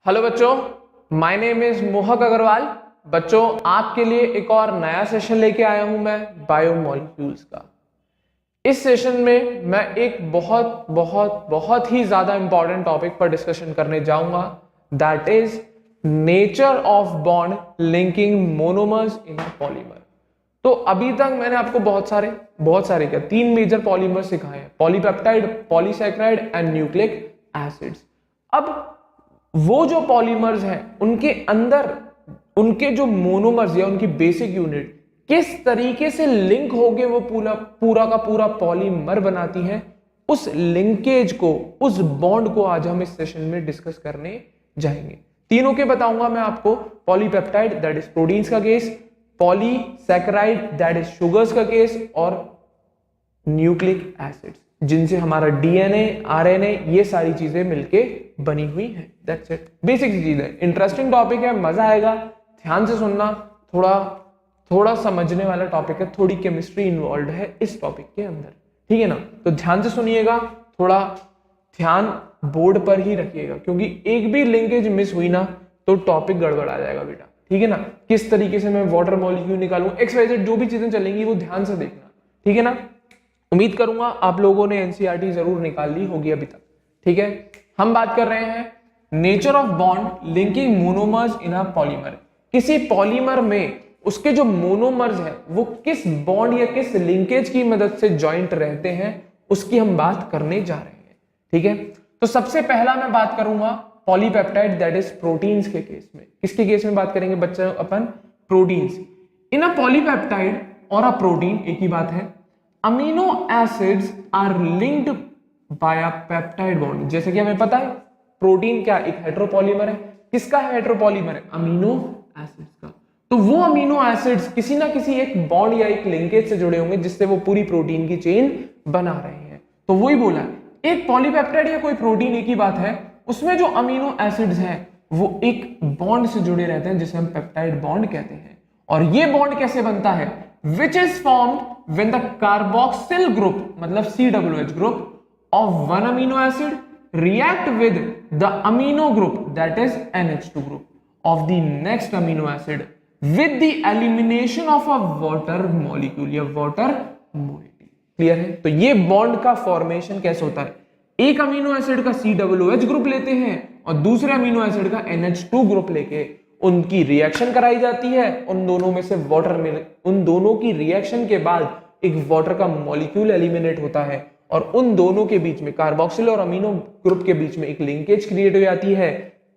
Hello बच्चों, my name is मोहक अग्रवाल। बच्चों, आपके लिए एक और नया सेशन लेके आया हूं मैं बायोमोलिक्यूल्स का। इस सेशन में मैं एक बहुत बहुत बहुत ही ज्यादा इंपॉर्टेंट टॉपिक पर डिस्कशन करने जाऊंगा, that is nature of bond linking monomers in a polymer. तो अभी तक मैंने आपको बहुत सारे क्या तीन मेजर पॉलीमर सिखाए हैं, polypeptide, polysaccharide and nucleic acids. अब वो जो पॉलीमर्स हैं उनके अंदर उनके जो मोनोमर्स या उनकी बेसिक यूनिट किस तरीके से लिंक होके वो पूरा का पूरा पॉलीमर बनाती हैं, उस लिंकेज को, उस बॉन्ड को आज हम इस सेशन में डिस्कस करने जाएंगे। तीनों के बताऊंगा मैं आपको। पॉलीपेप्टाइड दैट इज प्रोटीन्स का case, polysaccharide that is sugars का केस, और न्यूक्लिक एसिड्स जिनसे हमारा डीएनए, आरएनए ये सारी चीजें मिलके बनी हुई हैं। दैट्स इट, बेसिक सी चीज है। इंटरेस्टिंग टॉपिक है, मजा आएगा, ध्यान से सुनना। थोड़ा समझने वाला टॉपिक है, थोड़ी केमिस्ट्री इन्वॉल्व है इस टॉपिक के अंदर, ठीक है ना। तो ध्यान से सुनिएगा, थोड़ा ध्यान बोर्ड पर ही रखिएगा, क्योंकि एक भी लिंकेज मिस हुई ना तो टॉपिक गड़बड़ आ जाएगा बेटा, ठीक है ना। किस तरीके से मैं वाटर मॉलिक्यूल निकालूं, XYZ जो भी चीजें चलेंगी वो ध्यान से देखना, ठीक है ना। उम्मीद करूंगा आप लोगों ने एनसीईआरटी जरूर निकाल ली होगी अभी तक, ठीक है। हम बात कर रहे हैं nature of bond linking monomers in a polymer. किसी पॉलीमर में उसके जो मोनोमर्स हैं वो किस बॉन्ड या किस लिंकेज की मदद से जॉइंट रहते हैं, उसकी हम बात करने जा रहे हैं, ठीक है। तो सबसे पहला मैं बात करूंगा पॉलीपेप्टाइड दैट इज प्रोटीन्स के केस में। किसके केस में बात करेंगे बच्चों अपन? प्रोटीन्स। इन अ पॉलीपेप्टाइड और अ प्रोटीन एक ही बात है। Amino acids are linked by a peptide bond. जैसे कि हमें पता है प्रोटीन क्या एक हेटेरोपॉलीमर है। किसका है हेटेरोपॉलीमर? है अमीनो एसिड्स का। तो वो अमीनो एसिड्स किसी ना किसी एक बॉन्ड या एक लिंकेज से जुड़े होंगे जिससे वो पूरी प्रोटीन की चेन बना रहे हैं। तो वही बोला है, एक पॉलीपेप्टाइड या कोई प्रोटीन एक ही बात है, उसमें जो अमीनो एसिड्स हैं वो एक बॉन्ड से जुड़े रहते हैं जिसे हम पेप्टाइड बॉन्ड कहते हैं। और ये बॉन्ड कैसे बनता है? Which is formed when the carboxyl group मतलब COOH group of one amino acid react with the amino group that is NH2 group of the next amino acid with the elimination of a water molecule या water moiety। Clear है? तो ये bond का formation कैसे होता है? एक amino acid का COOH ग्रुप लेते हैं और दूसरे अमीनो एसिड का NH2 ग्रुप लेके उनकी रिएक्शन कराई जाती है, उन दोनों में से वाटर में, उन दोनों की रिएक्शन के बाद एक वाटर का मॉलिक्यूल एलिमिनेट होता है और उन दोनों के बीच में, कार्बोक्सिल और अमीनो ग्रुप के बीच में एक लिंकेज क्रिएट हो जाती है।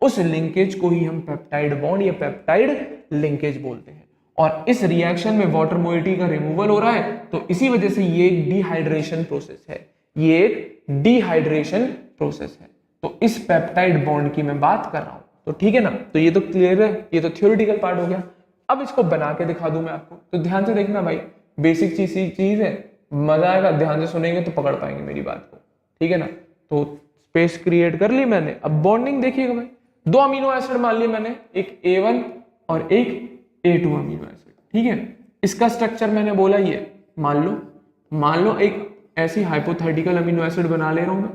उस लिंकेज को ही हम पेप्टाइड बॉन्ड या पेप्टाइड लिंकेज बोलते हैं। और इस रिएक्शन में वाटर मोइटी का रिमूवल हो रहा है, तो इसी वजह से ये एक डिहाइड्रेशन प्रोसेस है, ये एक डिहाइड्रेशन प्रोसेस है। तो इस पेप्टाइड बॉन्ड की मैं बात कर रहा हूं, तो ठीक है ना। तो ये तो क्लियर है, ये तो थ्योरेटिकल पार्ट हो गया। अब इसको बना के दिखा दूं मैं आपको, तो ध्यान से देखना भाई, बेसिक चीज है, मजा आएगा, ध्यान से सुनेंगे तो पकड़ पाएंगे मेरी बात को, ठीक है ना। तो स्पेस क्रिएट कर ली मैंने। अब बॉन्डिंग देखिएगा भाई, दो अमीनो एसिड मान लिए मैंने, एक A1 और एक A2 अमीनो एसिड, ठीक है। इसका स्ट्रक्चर मैंने बोला ये, मान लो एक ऐसी हाइपोथेटिकल अमीनो एसिड बना ले रहा हूं मैं,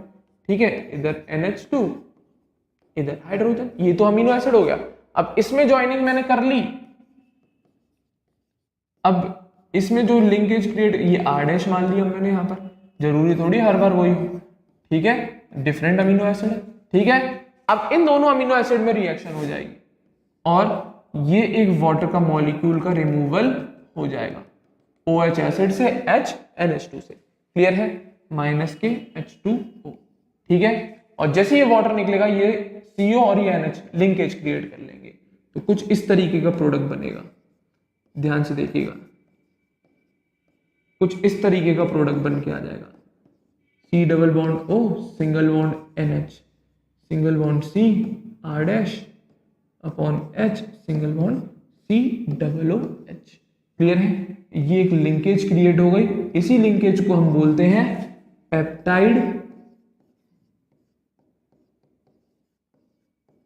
ठीक है। इधर NH2, इधर हाइड्रोजन, ये तो अमीनो एसिड हो गया। अब इसमें ज्वाइनिंग मैंने कर ली, अब इसमें जो लिंकेज क्रिएट, ये R' मान लिया मैंने यहां पर, जरूरी थोड़ी हर बार वही, ठीक है, डिफरेंट अमीनो एसिड है, ठीक है। अब इन दोनों अमीनो एसिड में रिएक्शन हो जाएगी और ये एक वाटर का मॉलिक्यूल का रिमूवल हो जाएगा, OH एसिड से H NH2 से, क्लियर है, माइनस के H2O, ठीक है। और जैसे ये वाटर निकलेगा ये CO और ये NH लिंकेज क्रिएट कर लेंगे, तो कुछ इस तरीके का प्रोडक्ट बनेगा, ध्यान से देखिएगा, कुछ इस तरीके का प्रोडक्ट बन के आ जाएगा। C double bond O, single bond NH, single bond C, R' upon H, single bond C double OH, clear है। ये एक लिंकेज क्रिएट हो गई, इसी लिंकेज को हम बोलते हैं पेप्टाइड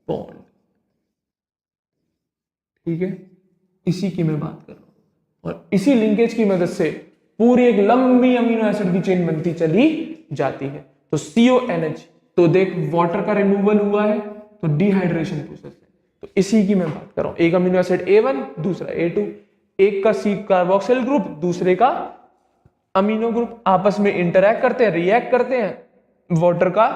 बॉन्ड, ठीक है। इसी की मैं बात कर रहा हूं और इसी लिंकेज की मदद से पूरी एक लंबी अमीनो एसिड की चेन बनती चली जाती है। तो CONH, तो देख वाटर का रिमूवल हुआ है तो डिहाइड्रेशन प्रोसेस है। तो इसी की मैं बात कर रहा हूं। एक अमीनो एसिड A1 दूसरा A2, एक का C कार्बोक्सिल ग्रुप दूसरे का अमीनो ग्रुप आपस में इंटरैक्ट करते हैं, रिएक्ट करते हैं, वाटर का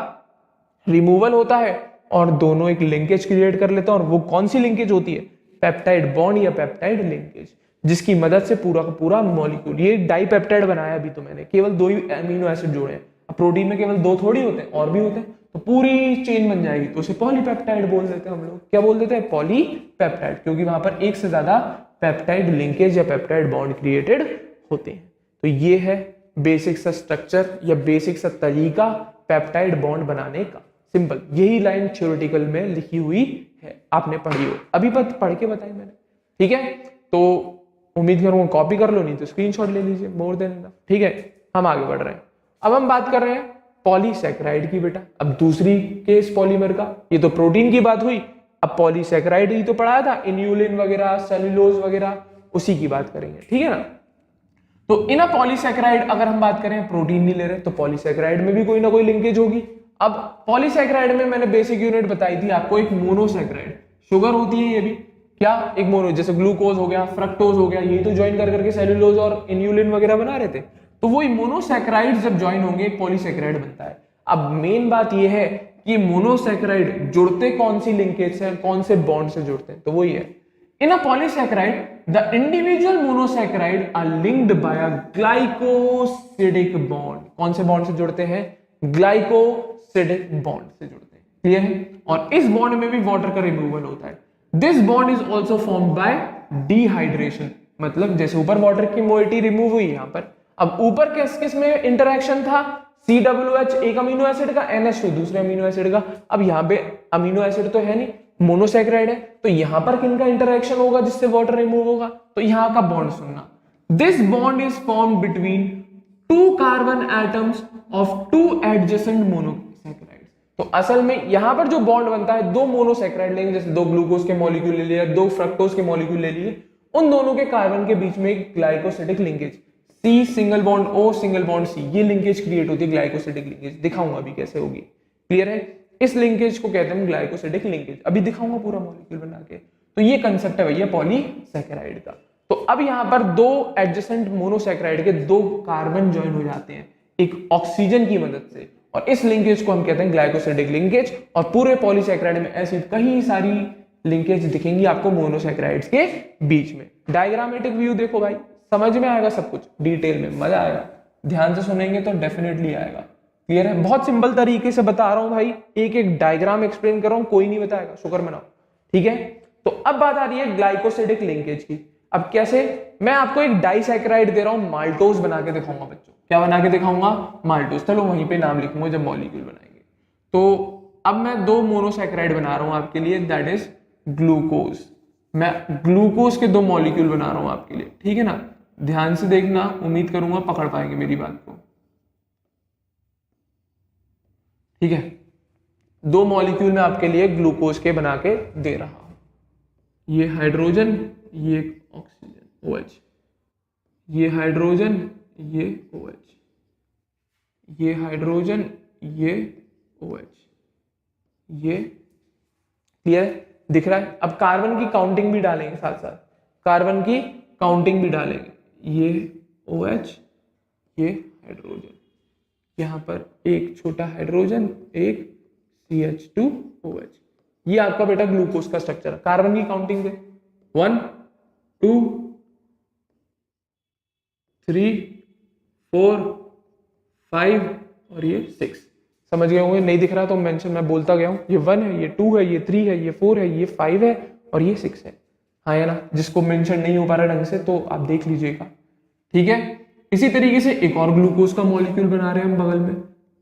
रिमूवल होता है और दोनों एक लिंकेज क्रिएट कर लेते हैं। और वो कौन सी लिंकेज होती है? पेप्टाइड बॉन्ड या पेप्टाइड लिंकेज, जिसकी मदद से पूरा का पूरा मॉलिक्यूल, ये डाइपेप्टाइड बनाया अभी तो मैंने, केवल 2 ही अमीनो एसिड जोड़े हैं। अब प्रोटीन में केवल 2 थोड़ी होते हैं, और भी होते हैं, तो पूरी चेन बन जाएगी, तो उसे पॉलीपेप्टाइड बोल देते हैं हम लोग। क्या बोल देते हैं? पॉलीपेप्टाइड, क्योंकि वहां पर एक से ज्यादा पेप्टाइड लिंकेज या पेप्टाइड बॉन्ड क्रिएटेड होते हैं। तो ये है बेसिक सा स्ट्रक्चर या बेसिक सा तरीका पेप्टाइड बॉन्ड बनाने का। सिंपल, यही लाइन थ्योरेटिकल में लिखी हुई है, आपने पढ़ी हो, अभी पढ़ के बताई मैंने। ठीक है, तो उम्मीद करूंगा कॉपी कर लो, नहीं तो स्क्रीनशॉट ले लीजिए, मोर देन इनफ। ठीक है, हम आगे बढ़ रहे हैं। अब हम बात कर रहे हैं पॉलीसैकेराइड की बेटा। अब दूसरी केस पॉलीमर का, ये तो प्रोटीन की बात हुई, अब पॉलीसैकेराइड ही तो पढ़ाया था, इन्यूलिन वगैरह, सेलुलोज वगैरह, उसी की बात करेंगे। ठीक है ना। तो इन पॉलीसैकेराइड अगर हम बात करें, प्रोटीन नहीं ले रहे, तो पॉलीसैकेराइड में भी कोई ना कोई लिंकेज होगी। अब पॉलीसैकेराइड में मैंने बेसिक यूनिट बताई थी आपको, एक मोनोसैकेराइड, शुगर होती है ये भी, क्या एक मोनो, जैसे ग्लूकोज हो गया, फ्रक्टोज हो गया, यही तो ज्वाइन कर करके सेलुलोज और इन्यूलिन वगैरह बना रहे थे। तो वही मोनोसैकेराइड जब ज्वाइन होंगे एक पॉलीसैकेराइड बनता है। अब मेन बात ये है कि मोनोसैकेराइड जुड़ते कौन सी लिंकेज से, कौन से बॉन्ड से जुड़ते हैं, तो वही है in a polysaccharide the individual monosaccharide are linked by a glycosidic bond. कौन से बॉन्ड से जुड़ते हैं? ग्लाइकोसिडिक बॉन्ड से जुड़ते हैं। क्लियर है। और इस बॉन्ड में भी वाटर का रिमूवल होता है। This bond is also formed by dehydration, मतलब जैसे ऊपर वाटर की मोइटी रिमूव हुई यहां पर, अब ऊपर किस में इंटरेक्शन था? COOH एक अमीनो एसिड का, NH2 दूसरे अमीनो एसिड का। अब यहाँ पे अमीनो एसिड तो है नहीं, मोनोसैकेराइड है, तो यहां पर किनका इंटरेक्शन होगा जिससे वाटर रिमूव होगा? तो यहां का बॉन्ड सुनना, this bond is formed between 2 carbon atoms of 2 adjacent monosaccharides. तो असल में यहां पर जो बॉन्ड बनता है, 2 मोनोसैकेराइड लेंगे, जैसे 2 ग्लूकोज के मॉलिक्यूल ले लिए, 2 फ्रक्टोज के मॉलिक्यूल ले लिए, उन दोनों के कार्बन के बीच में एक glycosidic linkage, C single bond O single bond C, ये लिंकेज क्रिएट होती है, ग्लाइकोसिडिक लिंकेज। दिखाऊंगा अभी कैसे होगी। क्लियर है। इस लिंकेज को कहते हैं ग्लाइकोसिडिक लिंकेज, अभी दिखाऊंगा पूरा मॉलिक्यूल बना के। तो ये कंसेप्ट है भैया पॉलीसैकेराइड का। तो अब यहां पर 2 एडजेसेंट मोनोसैकेराइड के 2 कार्बन ज्वाइन हो जाते हैं एक ऑक्सीजन की मदद से, और इस लिंकेज को हम कहते हैं ग्लाइकोसिडिक लिंकेज। और पूरे पॉलीसैकेराइड में ऐसी कई सारी लिंकेज दिखेंगी आपको मोनोसैकेराइड्स के बीच में। डायग्रामेटिक व्यू देखो भाई, समझ में आएगा सब कुछ डिटेल में, मजा आएगा, ध्यान से सुनेंगे तो डेफिनेटली आएगा। क्लियर है। बहुत सिंपल तरीके से बता रहा हूं भाई, एक एक डायग्राम एक्सप्लेन कर रहा हूं, कोई नहीं बताएगा, शुक्र मनाओ। ठीक है। तो अब बात आ रही है ग्लाइकोसिडिक लिंकेज की। अब कैसे? मैं आपको एक डाइसैकेराइड दे रहा हूं, माल्टोज बना के दिखाऊंगा बच्चों। क्या बना के दिखाऊंगा? माल्टोज। चलो वहीं पे नाम लिखूंगा जब मॉलिक्यूल बनाएंगे। तो अब मैं 2 मोनोसैकेराइड बना रहा हूं आपके लिए, दैट इज ग्लूकोज। मैं ग्लूकोज के 2 मॉलिक्यूल बना रहा हूं आपके लिए। ठीक है ना। ध्यान से देखना, उम्मीद करूंगा पकड़ पाएंगे मेरी बात को। ठीक है। 2 मॉलिक्यूल मैं आपके लिए ग्लूकोज के बना के दे रहा हूं। ये हाइड्रोजन, ये ऑक्सीजन OH, ये हाइड्रोजन, ये OH, ये हाइड्रोजन, ये OH, ये क्लियर दिख रहा है। अब कार्बन की काउंटिंग भी डालेंगे, साथ साथ कार्बन की काउंटिंग भी डालेंगे। ये OH, ये हाइड्रोजन, यहां पर एक छोटा हाइड्रोजन, एक CH2OH। ये आपका बेटा ग्लूकोज का स्ट्रक्चर है। कार्बन की काउंटिंग दे, 1 2 3 4 5 और ये 6। समझ गए होंगे, नहीं दिख रहा तो मेंशन मैं बोलता गया हूं। ये 1 है, ये 2 है, ये 3 है, ये 4 है, ये 5 है और ये 6 है। हाँ है ना। जिसको मेंशन नहीं हो पा रहा ढंग से तो आप देख लीजिएगा। ठीक है। इसी तरीके से एक और ग्लूकोज का मॉलिक्यूल बना रहे हैं हम बगल में,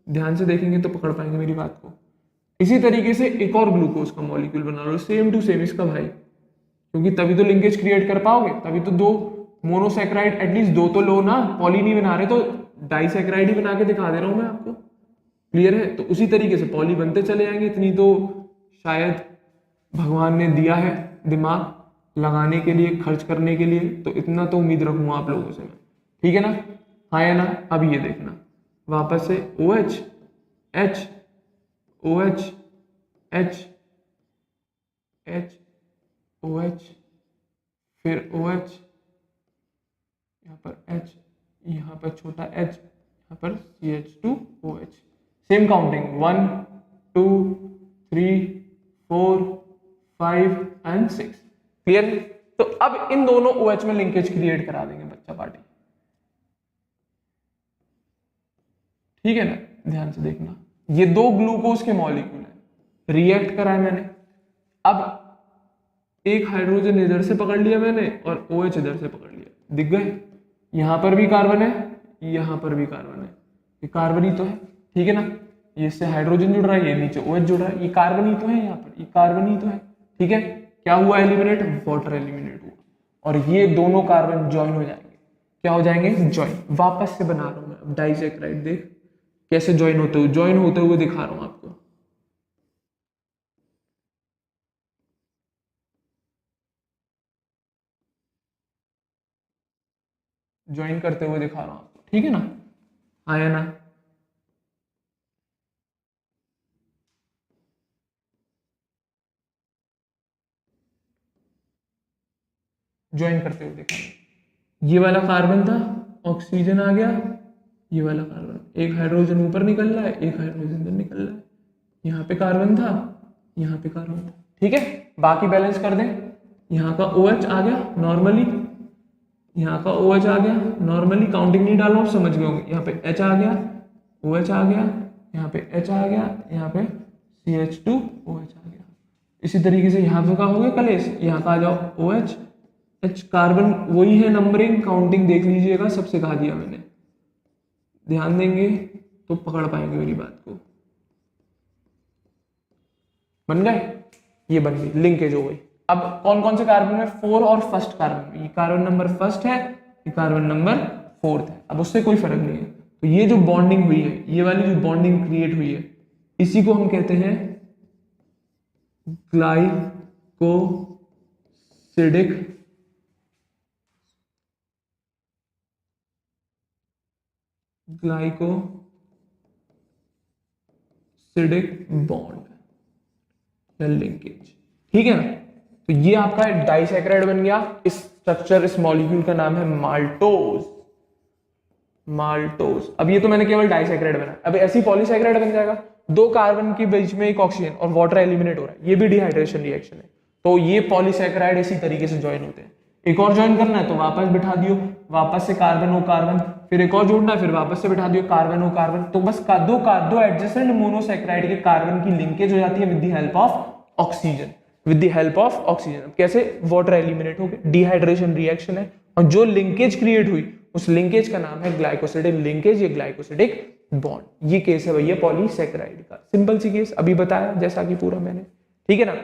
ध्यान से देखेंगे तो पकड़ पाएंगे मेरी बात को। इसी तरीके से एक और ग्लूकोज का मॉलिक्यूल बना लो, सेम टू सेम इसका भाई, क्योंकि तभी तो लिंकेज क्रिएट कर पाओगे, तभी तो 2 मोनोसैकेराइड एटलीस्ट 2 तो लो ना, पॉली नहीं बना रहे तो डाइसैकेराइड ही बना के दिखा दे रहा हूं मैं आपको। क्लियर है। तो उसी तरीके से पॉली बनते चले जाएंगे। इतनी तो शायद भगवान ने दिया है दिमाग लगाने के लिए, खर्च करने के लिए, तो इतना तो उम्मीद रखूंगा आप लोगों से मैं। ठीक है ना। हाँ है ना। अब ये देखना वापस से OH H OH H H OH, फिर OH, यहाँ पर H, यहाँ पर छोटा h, यहाँ पर CH2OH। Same counting 1 2 3 4 5 and 6। Clear? तो अब इन दोनों OH में लिंकेज क्रिएट करा देंगे बच्चा पार्टी। ठीक है ना, ध्यान से देखना, ये दो ग्लूकोज के मॉलिक्यूल है, रिएक्ट करा है मैंने। अब एक हाइड्रोजन इधर से पकड़ लिया मैंने और OH इधर से पकड़ लिया, दिख गए? यहां पर भी कार्बन है, यहां पर भी कार्बन है, ये कार्बन ही तो है। ठीक है ना, ये इससे हाइड्रोजन जुड़ रहा है, ये नीचे OH जुड़ रहा है, ये कार्बन ही तो है, यहाँ पर ये कार्बन ही तो है। ठीक है, क्या हुआ एलिमिनेट? वाटर एलिमिनेट हुआ, और ये दोनों कार्बन ज्वाइन हो जाएंगे। क्या हो जाएंगे? ज्वाइन। वापस से बना रहा हूं मैं अब डाइसैकराइड, देख कैसे ज्वाइन होते हुए, ज्वाइन होते हुए दिखा रहा हूं आपको। ज्वाइन करते हुए दिखा रहा हूं आपको, ठीक है ना? आया ना? ज्वाइन करते हुए दिखा रहा हूं। ये वाला कार्बन था, ऑक्सीजन आ गया, ये वाला कार्बन, एक हाइड्रोजन ऊपर निकल रहा है, एक हाइड्रोजन इधर निकल रहा है, यहाँ पे कार्बन था, यहाँ पे कार्बन था। ठीक है, बाकी बैलेंस कर दें। यहाँ का OH आ गया नॉर्मली, यहाँ का OH आ गया नॉर्मली, काउंटिंग नहीं डालो आप समझ गए होंगे। यहाँ पे H आ गया, OH आ गया, यहाँ पे H आ गया, यहाँ पे CH2OH आ गया। इसी तरीके से यहाँ पे का हो गया कलेश, यहाँ का आ जाओ OH, H कार्बन वही है, नंबरिंग काउंटिंग देख लीजिएगा, सब सिखा दिया मैंने, ध्यान देंगे तो पकड़ पाएंगे मेरी बात को। बन गए? ये बन गई, लिंकेज हो गई। अब कौन कौन से कार्बन में? 4 और फर्स्ट कार्बन में, ये कार्बन नंबर फर्स्ट है, ये कार्बन नंबर 4th है। अब उससे कोई फर्क नहीं है। तो ये जो बॉन्डिंग हुई है, ये वाली जो बॉन्डिंग क्रिएट हुई है, इसी को हम कहते हैं ग्लाइकोसिडिक बॉन्ड या लिंकेज। ठीक है ना? तो ये आपका डाइसैकराइड बन गया। इस स्ट्रक्चर, इस मॉलिक्यूल का नाम है माल्टोज। माल्टोज। अब ये तो मैंने केवल डाइसैकराइड बनाया, अब ऐसी पॉलीसैकराइड बन जाएगा। दो कार्बन के बीच में एक ऑक्सीजन और वाटर एलिमिनेट हो रहा है, ये भी डिहाइड्रेशन रिएक्शन है। तो ये पॉलीसैकराइड इसी तरीके से ज्वाइन होते हैं। एक और ज्वाइन करना है तो वापस बिठा दियो, वापस से कार्बन ओ कार्बन, फिर एक और जोड़ना है, फिर वापस से बिठा दियो कार्बन ओ कार्बन। तो बस दो एडजेसेंट मोनोसैकराइड के कार्बन की लिंकेज हो जाती है with the help of oxygen, with the help of oxygen. कैसे? वाटर एलिमिनेट हो गए, डिहाइड्रेशन रिएक्शन है, और जो लिंकेज क्रिएट हुई उस लिंकेज का नाम है ग्लाइकोसिडिक लिंकेज या ग्लाइकोसिडिक बॉन्ड। ये केस है भैया पॉलीसैकराइड का, सिंपल सी केस अभी बताया जैसा कि पूरा मैंने। ठीक है ना?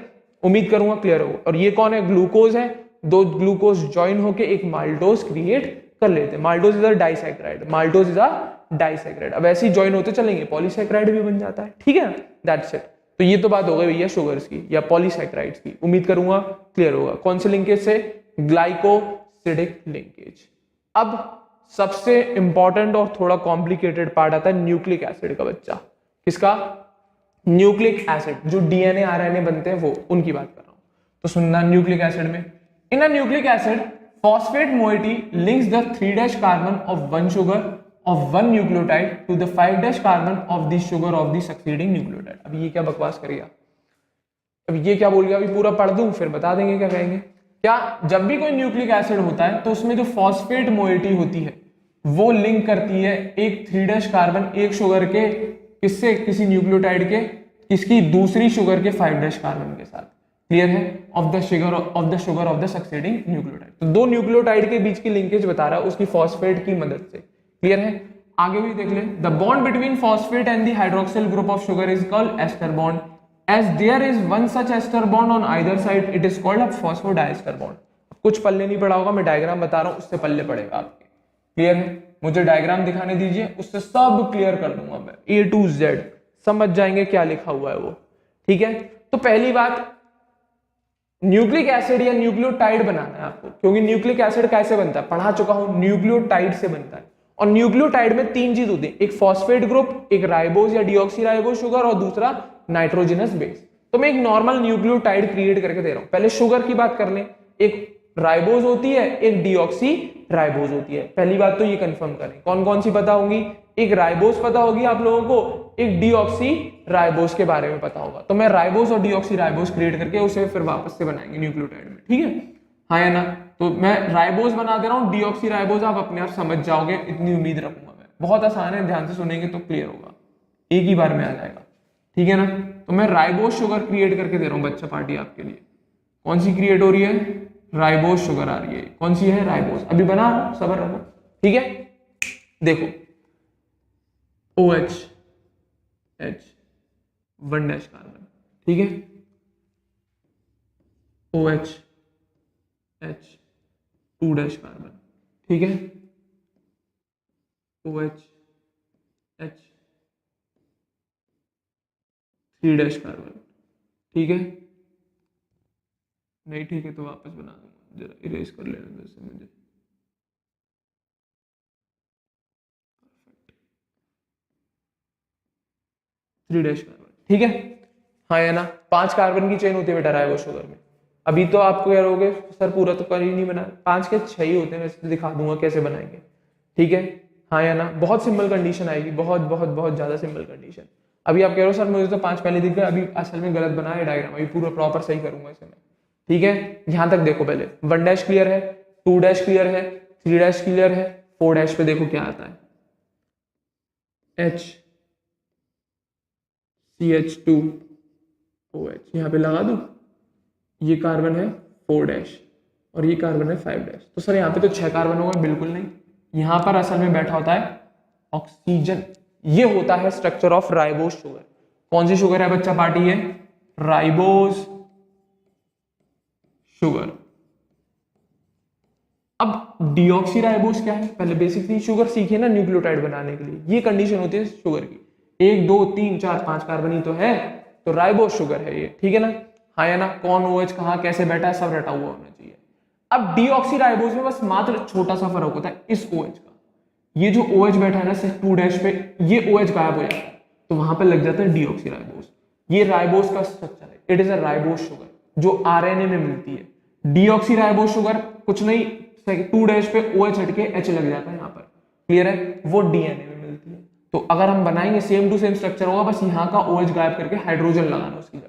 उम्मीद करूंगा क्लियर होगा। और ये कौन है? ग्लूकोज है। दो ग्लूकोज ज्वाइन होके एक माल्टोज क्रिएट कर लेते हैं। Maltose is a disaccharide, maltose is a disaccharide. अब ऐसे ही ज्वाइन होते चलेंगे, पॉलीसैकराइड भी बन जाता है। ठीक है ना? That's it. तो ये तो बात हो गई भैया शुगर्स की या पॉलीसैकराइड्स की। उम्मीद करूंगा क्लियर होगा। कौन से लिंकेज से? Glycosidic linkage. अब सबसे इंपॉर्टेंट और थोड़ा कॉम्प्लिकेटेड पार्ट आता है न्यूक्लिक एसिड का बच्चा। किसका? Nucleic acid. जो डीएनए आरएनए बनते हैं वो, उनकी बात कर रहा हूं। तो सुनना, न्यूक्लिक एसिड में, in a nucleic acid phosphate moiety links the 3' carbon of one sugar of one nucleotide to the 5' carbon of the sugar of the succeeding nucleotide। अब ये क्या बकवास करेगा? अब ये क्या बोल गया? अभी पूरा पढ़ दूं फिर बता देंगे क्या कहेंगे। क्या? जब भी कोई न्यूक्लिक एसिड होता है तो उसमें जो फॉस्फेट मोइटी होती है वो लिंक करती है एक 3' कार्बन एक शुगर के, किससे? किसी न्यूक्लियोटाइड के, किसकी? दूसरी शुगर के 5' कार्बन के साथ। क्लियर है? Of the sugar of the succeeding nucleotide. तो दो न्यूक्लियोटाइड के बीच की लिंकेज बता रहा है उसकी फॉस्फेट की मदद से। क्लियर है? आगे भी देख ले। The bond between phosphate and the hydroxyl group of sugar is called ester bond. As there is one such ester bond on either side it is called a phosphodiester bond. कुछ पल्ले नहीं पड़ा होगा, मैं डायग्राम बता रहा हूं, उससे पल्ले पड़ेगा आपके। क्लियर है? मुझे डायग्राम दिखाने दीजिए, उससे सब क्लियर कर दूंगा मैं, A to Z समझ जाएंगे क्या लिखा हुआ है वो। ठीक है? तो पहली बात, न्यूक्लिक एसिड या न्यूक्लियोटाइड बनाना है आपको, क्योंकि न्यूक्लिक एसिड कैसे बनता है पढ़ा चुका हूं, न्यूक्लियोटाइड से बनता है। और न्यूक्लियोटाइड में तीन चीज होती है, एक फॉस्फेट ग्रुप, एक राइबोज या डीऑक्सी राइबोज शुगर, और दूसरा नाइट्रोजनस बेस। तो मैं एक नॉर्मल न्यूक्लियोटाइड क्रिएट करके दे रहा हूं। पहले शुगर की बात कर लें, एक राइबोज होती है, एक डीऑक्सी राइबोज होती है। पहली बात तो ये कंफर्म करें, कौन कौन सी पता होंगी, एक राइबोज पता होगी आप लोगों को, एक डीऑक्सी राइबोज के बारे में पता होगा। तो मैं राइबोज और डीऑक्सी राइबोज क्रिएट करके उसे फिर वापस से बनाएंगे न्यूक्लियोटाइड में, ठीक है, हाँ या ना। तो मैं राइबोज बना दे रहा हूँ, डीऑक्सी राइबोज आप अपने आप समझ जाओगे, इतनी उम्मीद रखूंगा मैं। बहुत आसान है, ध्यान से सुनेंगे तो क्लियर होगा, एक ही बार में आ जाएगा, ठीक है ना। तो मैं राइबोज शुगर क्रिएट करके दे रहा हूँ बच्चा पार्टी आपके लिए। कौन सी क्रिएट हो रही है, राइबोज शुगर आ रही है। कौन सी है, राइबोज। अभी बना सबर रखो, ठीक है। देखो OH H 1 डैश कार्बन, ठीक है, OH H 2 डैश कार्बन, ठीक है, OH H 3 डैश कार्बन, ठीक है। नहीं ठीक है तो वापस बना दूंगा, जरा इरेज कर लेने दो इसे मुझे। 3 डैश कार्बन, ठीक है, हाँ या ना। 5 कार्बन की चेन होती है बेटा राइबोज शुगर में। अभी तो आपको कह रहोगे सर पूरा तो कर ही नहीं बना, 5 के 6 ही होते हैं, वैसे दिखा दूंगा कैसे बनाएंगे, ठीक है, हाँ या ना। बहुत सिंपल कंडीशन आएगी, बहुत बहुत बहुत ज्यादा सिंपल कंडीशन। अभी आप कह रहे हो सर मुझे तो 5 पहले दिख गए, अभी असल में गलत बना है डायग्राम, अभी पूरा प्रॉपर सही करूंगा इसे मैं, ठीक है। यहां तक देखो, पहले 1 डैश क्लियर है, 2 डैश क्लियर है, 3 डैश क्लियर है, 4 डैश पे देखो क्या आता है, H CH2OH, यहां पे लगा दूं, ये कार्बन है 4 डैश और ये कार्बन है 5 डैश। तो सर यहाँ पे तो 6 कार्बन हो गए, बिल्कुल नहीं। यहां पर असल में बैठा होता है ऑक्सीजन। ये होता है स्ट्रक्चर ऑफ राइबोज शुगर। कौन सी शुगर है बच्चा पार्टी है, राइबोज शुगर। अब डीऑक्सी राइबोज क्या है, पहले बेसिक सी शुगर सीखिए ना न्यूक्लियोटाइड बनाने के लिए। ये कंडीशन होती है शुगर की, 1 2 3 4 5 कार्बन ही तो है, तो राइबोज शुगर है ये, ठीक है ना, हाँ या ना। कौन OH कहाँ कैसे बैठा है सब रटा हुआ होना चाहिए। अब डीऑक्सी राइबोज में बस मात्र छोटा सा फर्क होता है इस OH का, ये जो OH बैठा है ना सिर्फ 2 डैश पे, ये OH गायब हो जाता है तो वहां पे लग जाता है डीऑक्सी राइबोज। ये राइबोज का स्ट्रक्चर है, it is a ribose sugar जो RNA में मिलती है। डीऑक्सी राइबोज शुगर कुछ नहीं, 2 डैश पे OH हट के H लग जाता है यहाँ पर, क्लियर है, वो DNA में मिलती है। तो अगर हम बनाएंगे सेम टू सेम स्ट्रक्चर होगा, बस यहाँ का OH गायब करके हाइड्रोजन लगाना उसकी जगह,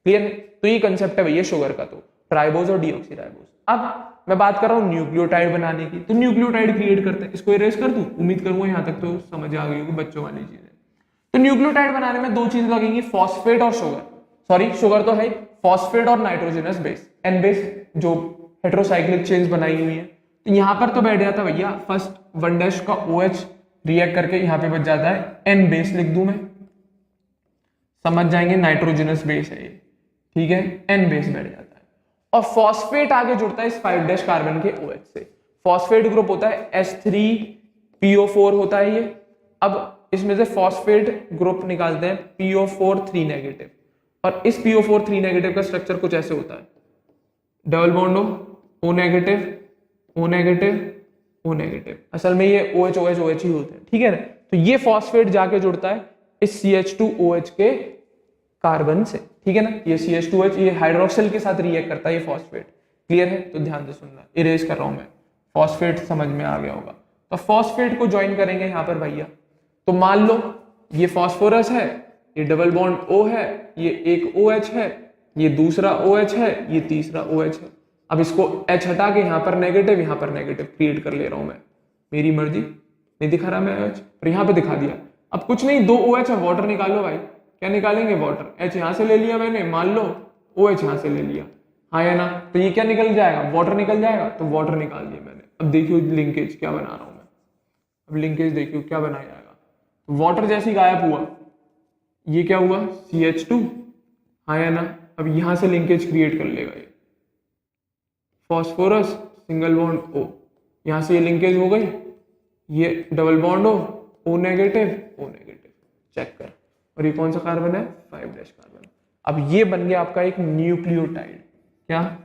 क्लियर है। तो ये कंसेप्ट है भैया शुगर का, तो राइबोज और डीऑक्सी राइबोज। अब मैं बात कर रहा हूँ न्यूक्लियोटाइड बनाने की, तो न्यूक्लियोटाइड क्रिएट करते हैं, इसको इरेज कर दूं, उम्मीद करूंगा यहाँ तक तो समझ आ गई होगी बच्चों वाली चीजें। तो न्यूक्लियोटाइड बनाने में 2 चीज लगेंगी, फॉस्फेट और शुगर, सॉरी शुगर तो है, फॉस्फेट और नाइट्रोजनस बेस, एन बेस जो हेट्रोसाइक्लिक चेन्स बनाई हुई है। तो यहाँ पर तो बैठ जाता भैया फर्स्ट 1 डैश का OH रिएक्ट करके यहाँ पे बच जाता है N बेस, लिख दूं मैं, समझ जाएंगे नाइट्रोजनस बेस है ये, ठीक है, N बेस बैठ जाता है। और फॉस्फेट आगे जुड़ता है इस 5 डैश कार्बन के OH से। फॉस्फेट ग्रुप होता है H3PO4 होता है ये। अब इसमें से फॉस्फेट ग्रुप निकालते हैं PO4 3 नेगेटिव, और इस PO4 3 नेगेटिव का स्ट्रक्चर कुछ ऐसे होता है, double bond O negative O negative O negative. असल में ये OH OH OH ही होते हैं, ठीक है ना। तो ये फॉस्फेट जाके जुड़ता है इस CH2OH के कार्बन से, ठीक है ना। ये CH2OH ये हाइड्रोक्सिल के साथ रिएक्ट करता है ये फॉस्फेट, क्लियर है। तो ध्यान से सुनना, इरेज कर रहा हूं मैं, फॉस्फेट समझ में आ गया होगा। तो फॉस्फेट को ज्वाइन करेंगे यहाँ पर भैया, तो मान लो ये फॉस्फोरस है, ये डबल बॉन्ड O है, ये एक OH है, ये दूसरा OH है, ये तीसरा OH है। अब इसको H हटा के यहाँ पर नेगेटिव क्रिएट कर ले रहा हूं मैं, मेरी मर्जी, नहीं दिखा रहा मैं H, पर यहाँ पे दिखा दिया। अब कुछ नहीं, 2 OH है, वाटर निकालो भाई, क्या निकालेंगे, वाटर। H यहाँ से ले लिया मैंने, मान लो OH यहाँ से ले लिया, हाँ या ना। तो ये क्या निकल जाएगा, वाटर निकल जाएगा, तो वाटर निकाल दिया मैंने। अब देखियो लिंकेज क्या बना रहा हूं मैं, अब लिंकेज देखियो क्या बनाया जाएगा। तो वाटर जैसे ही गायब हुआ, ये क्या हुआ, CH2, हाँ या ना। अब यहां से लिंकेज क्रिएट कर लेगा ये फॉस्फोरस सिंगल बॉन्ड O, यहां से ये लिंकेज हो गई, ये double bond O negative O negative, check कर। और ये कौन सा कार्बन है, 5 डैश कार्बन। अब ये बन गया आपका एक न्यूक्लियोटाइड, क्या,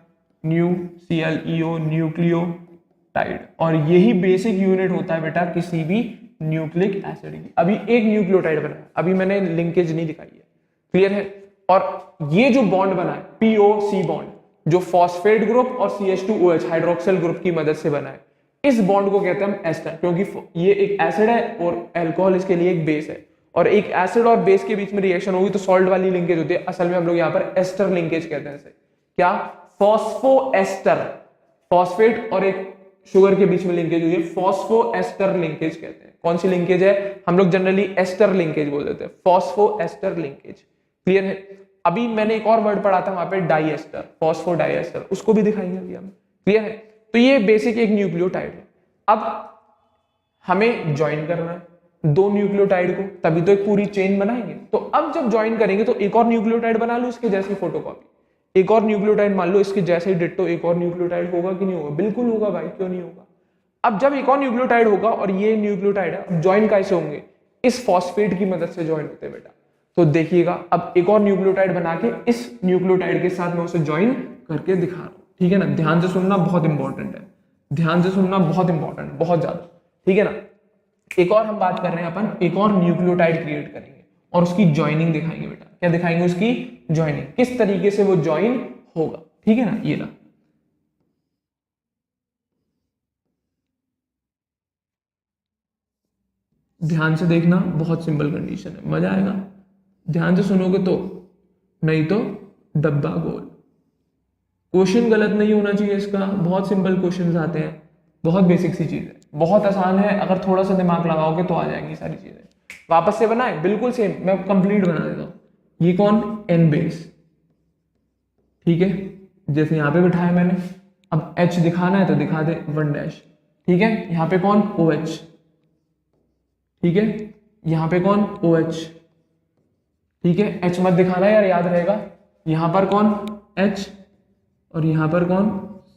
NuClEO, न्यूक्लियोटाइड। और यही बेसिक यूनिट होता है बेटा किसी भी न्यूक्लिक एसिड की। अभी एक न्यूक्लियोटाइड बना है, अभी मैंने लिंकेज नहीं दिखाई है, क्लियर है। और ये जो बॉन्ड बना है POC बॉन्ड, जो फॉस्फेट ग्रुप और CH2OH हाइड्रोक्सिल ग्रुप की मदद से बना है, इस बॉन्ड को कहते हैं हम एस्टर, क्योंकि ये एक एसिड है और अल्कोहल इसके लिए एक बेस है, और एक एसिड और बेस के बीच में रिएक्शन होगी तो सॉल्ट वाली लिंकेज होती है। असल में हम लोग यहाँ पर एस्टर लिंकेज कहते हैं इसे। क्या? फॉस्फोएस्टर, फॉस्फेट और एक शुगर के बीच में लिंकेज हुई है, फॉस्फोएस्टर लिंकेज कहते हैं। कौन सी लिंकेज है? हम लोग जनरली एस्टर लिंकेज बोल देते हैं, फॉस्फोएस्टर लिंकेज। क्लियर है? अभी मैंने एक और वर्ड पढ़ा था वहां पे, डाइएस्टर, फॉस्फोडाइएस्टर, उसको भी दिखाएंगे अभी हम। क्लियर है? तो ये बेसिक एक न्यूक्लियोटाइड है। अब हमें ज्वाइन करना है दो न्यूक्लियोटाइड को, तभी तो एक पूरी चेन बनाएंगे। तो अब जब ज्वाइन करेंगे तो एक और न्यूक्लियोटाइड बना लो इसके जैसी फोटोकॉपी, एक और न्यूक्लियोटाइड मान लो इसके जैसे ही डिट्टो, एक और न्यूक्लियोटाइड होगा कि नहीं होगा? बिल्कुल होगा भाई, क्यों नहीं होगा? अब जब एक और न्यूक्लियोटाइड होगा और ये न्यूक्लियोटाइड है, ज्वाइन कैसे होंगे? इस फॉस्फेट की मदद से ज्वाइन होते हैं बेटा। तो देखिएगा, अब एक और न्यूक्लियोटाइड बना के इस न्यूक्लियोटाइड के साथ मैं उसे ज्वाइन करके दिखा रहा हूं। ठीक है ना? ध्यान से सुनना, बहुत इंपॉर्टेंट है, ध्यान से सुनना, बहुत इंपॉर्टेंट, बहुत ज्यादा। ठीक है ना? एक और हम बात कर रहे हैं अपन, एक और न्यूक्लियोटाइड क्रिएट करेंगे और उसकी ज्वाइनिंग दिखाएंगे बेटा। क्या दिखाएंगे? उसकी ज्वाइनिंग, किस तरीके से वो ज्वाइन होगा। ठीक है ना? ये ना, ध्यान से देखना, बहुत सिंपल कंडीशन है, मजा आएगा। ध्यान से सुनोगे तो, नहीं तो डब्बा गोल। क्वेश्चन गलत नहीं होना चाहिए इसका, बहुत सिंपल क्वेश्चंस आते हैं, बहुत बेसिक सी चीज है, बहुत आसान है, अगर थोड़ा सा दिमाग लगाओगे तो आ जाएंगी सारी चीजें। वापस से बनाए, बिल्कुल सेम, मैं कंप्लीट बना देता हूं। ये कौन? N base. ठीक है, जैसे यहां पे बिठाया मैंने, अब H दिखाना है तो दिखा दे 1 डैश। ठीक है, यहां पे कौन? OH। ठीक है, यहां पे कौन? OH। ठीक है, H मत दिखाना यार, याद रहेगा। यहां पर कौन? H, और यहां पर कौन?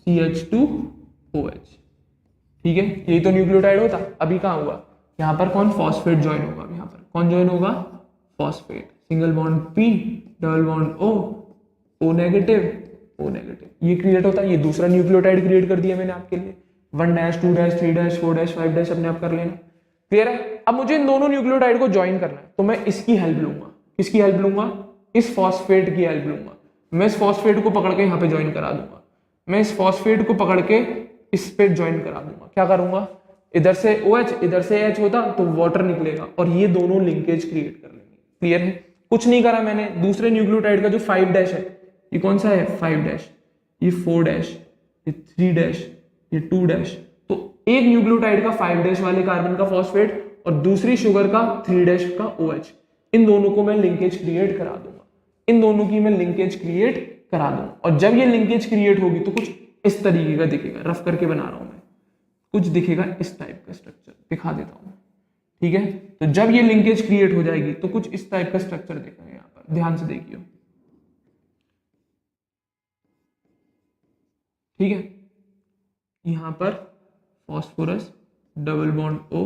CH2OH। ठीक है, यही तो न्यूक्लियोटाइड होता। अभी कहां हुआ? यहां पर कौन? फॉस्फेट ज्वाइन होगा। यहां पर कौन ज्वाइन होगा? Phosphate. Single bond P, double bond O, O negative, O negative, ये क्रिएट होता है। ये दूसरा न्यूक्लियोटाइड क्रिएट कर दिया मैंने आपके लिए। 1 dash, 2 dash, 3 dash, 4 dash, 5 dash अपने आप कर लेना। क्लियर है? अब मुझे इन दोनों न्यूक्लियोटाइड को ज्वाइन करना है, तो मैं इसकी हेल्प लूंगा। किसकी हेल्प लूंगा? इस फॉस्फेट की हेल्प लूंगा। मैं इस फॉस्फेट को पकड़ के यहाँ पे ज्वाइन करा दूंगा। मैं इस फॉस्फेट को पकड़ के इस पे ज्वाइन करा दूंगा। क्या करूंगा? इधर से OH, इधर से H होता तो वाटर निकलेगा और ये दोनों लिंकेज क्रिएट कर लेंगे। क्लियर है? कुछ नहीं करा मैंने। दूसरे न्यूक्लियोटाइड का जो 5 डैश है, ये कौन सा है? 5 डैश, ये 4 डैश, ये 3 डैश, ये 2 डैश। तो एक न्यूक्लियोटाइड का 5 डैश वाले कार्बन का फॉस्फेट और दूसरी शुगर का 3 डैश का OH, इन दोनों को मैं लिंकेज क्रिएट करा दूंगा। इन दोनों की मैं लिंकेज क्रिएट करा दूंगा, और जब ये लिंकेज क्रिएट होगी तो कुछ इस तरीके का दिखेगा। रफ करके बना रहा हूं मैं, कुछ दिखेगा इस टाइप का स्ट्रक्चर, दिखा देता हूं। ठीक है, तो जब ये लिंकेज क्रिएट हो जाएगी तो कुछ इस टाइप का स्ट्रक्चर दिखेगा। यहां पर ध्यान से देखिए। ठीक है, यहां पर phosphorus, double bond O,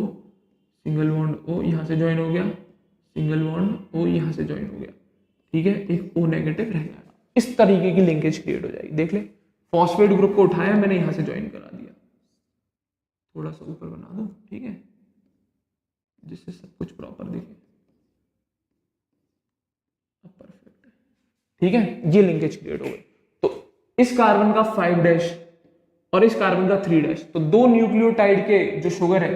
single bond O यहां से ज्वाइन हो गया, सिंगल बॉन्ड O यहां से ज्वाइन हो गया। ठीक है, एक O नेगेटिव रह जाएगा। इस तरीके की लिंकेज क्रिएट हो जाएगी। देख ले, फॉस्फेट ग्रुप को उठाया मैंने, यहां से ज्वाइन करा दिया। थोड़ा सा ऊपर बना दो, ठीक है, जिससे सब कुछ प्रॉपर दिखे। अब परफेक्ट है। ठीक है, ये लिंकेज क्रिएट हो गई। तो इस कार्बन का 5 डैश और इस कार्बन का 3 डैश, तो दो न्यूक्लियोटाइड के जो शुगर है,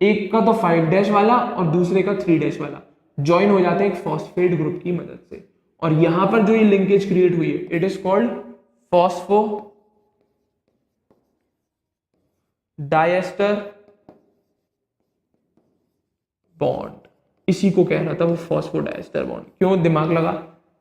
एक का तो 5 डैश वाला और दूसरे का 3 डैश वाला, ज्वाइन हो जाते हैं एक फॉस्फेट ग्रुप की मदद से। और यहां पर जो ये लिंकेज क्रिएट हुई है, it is called phospho diester bond. इसी को कह रहा था वो, फॉस्फोडाइएस्टर बॉन्ड। क्यों? दिमाग लगा।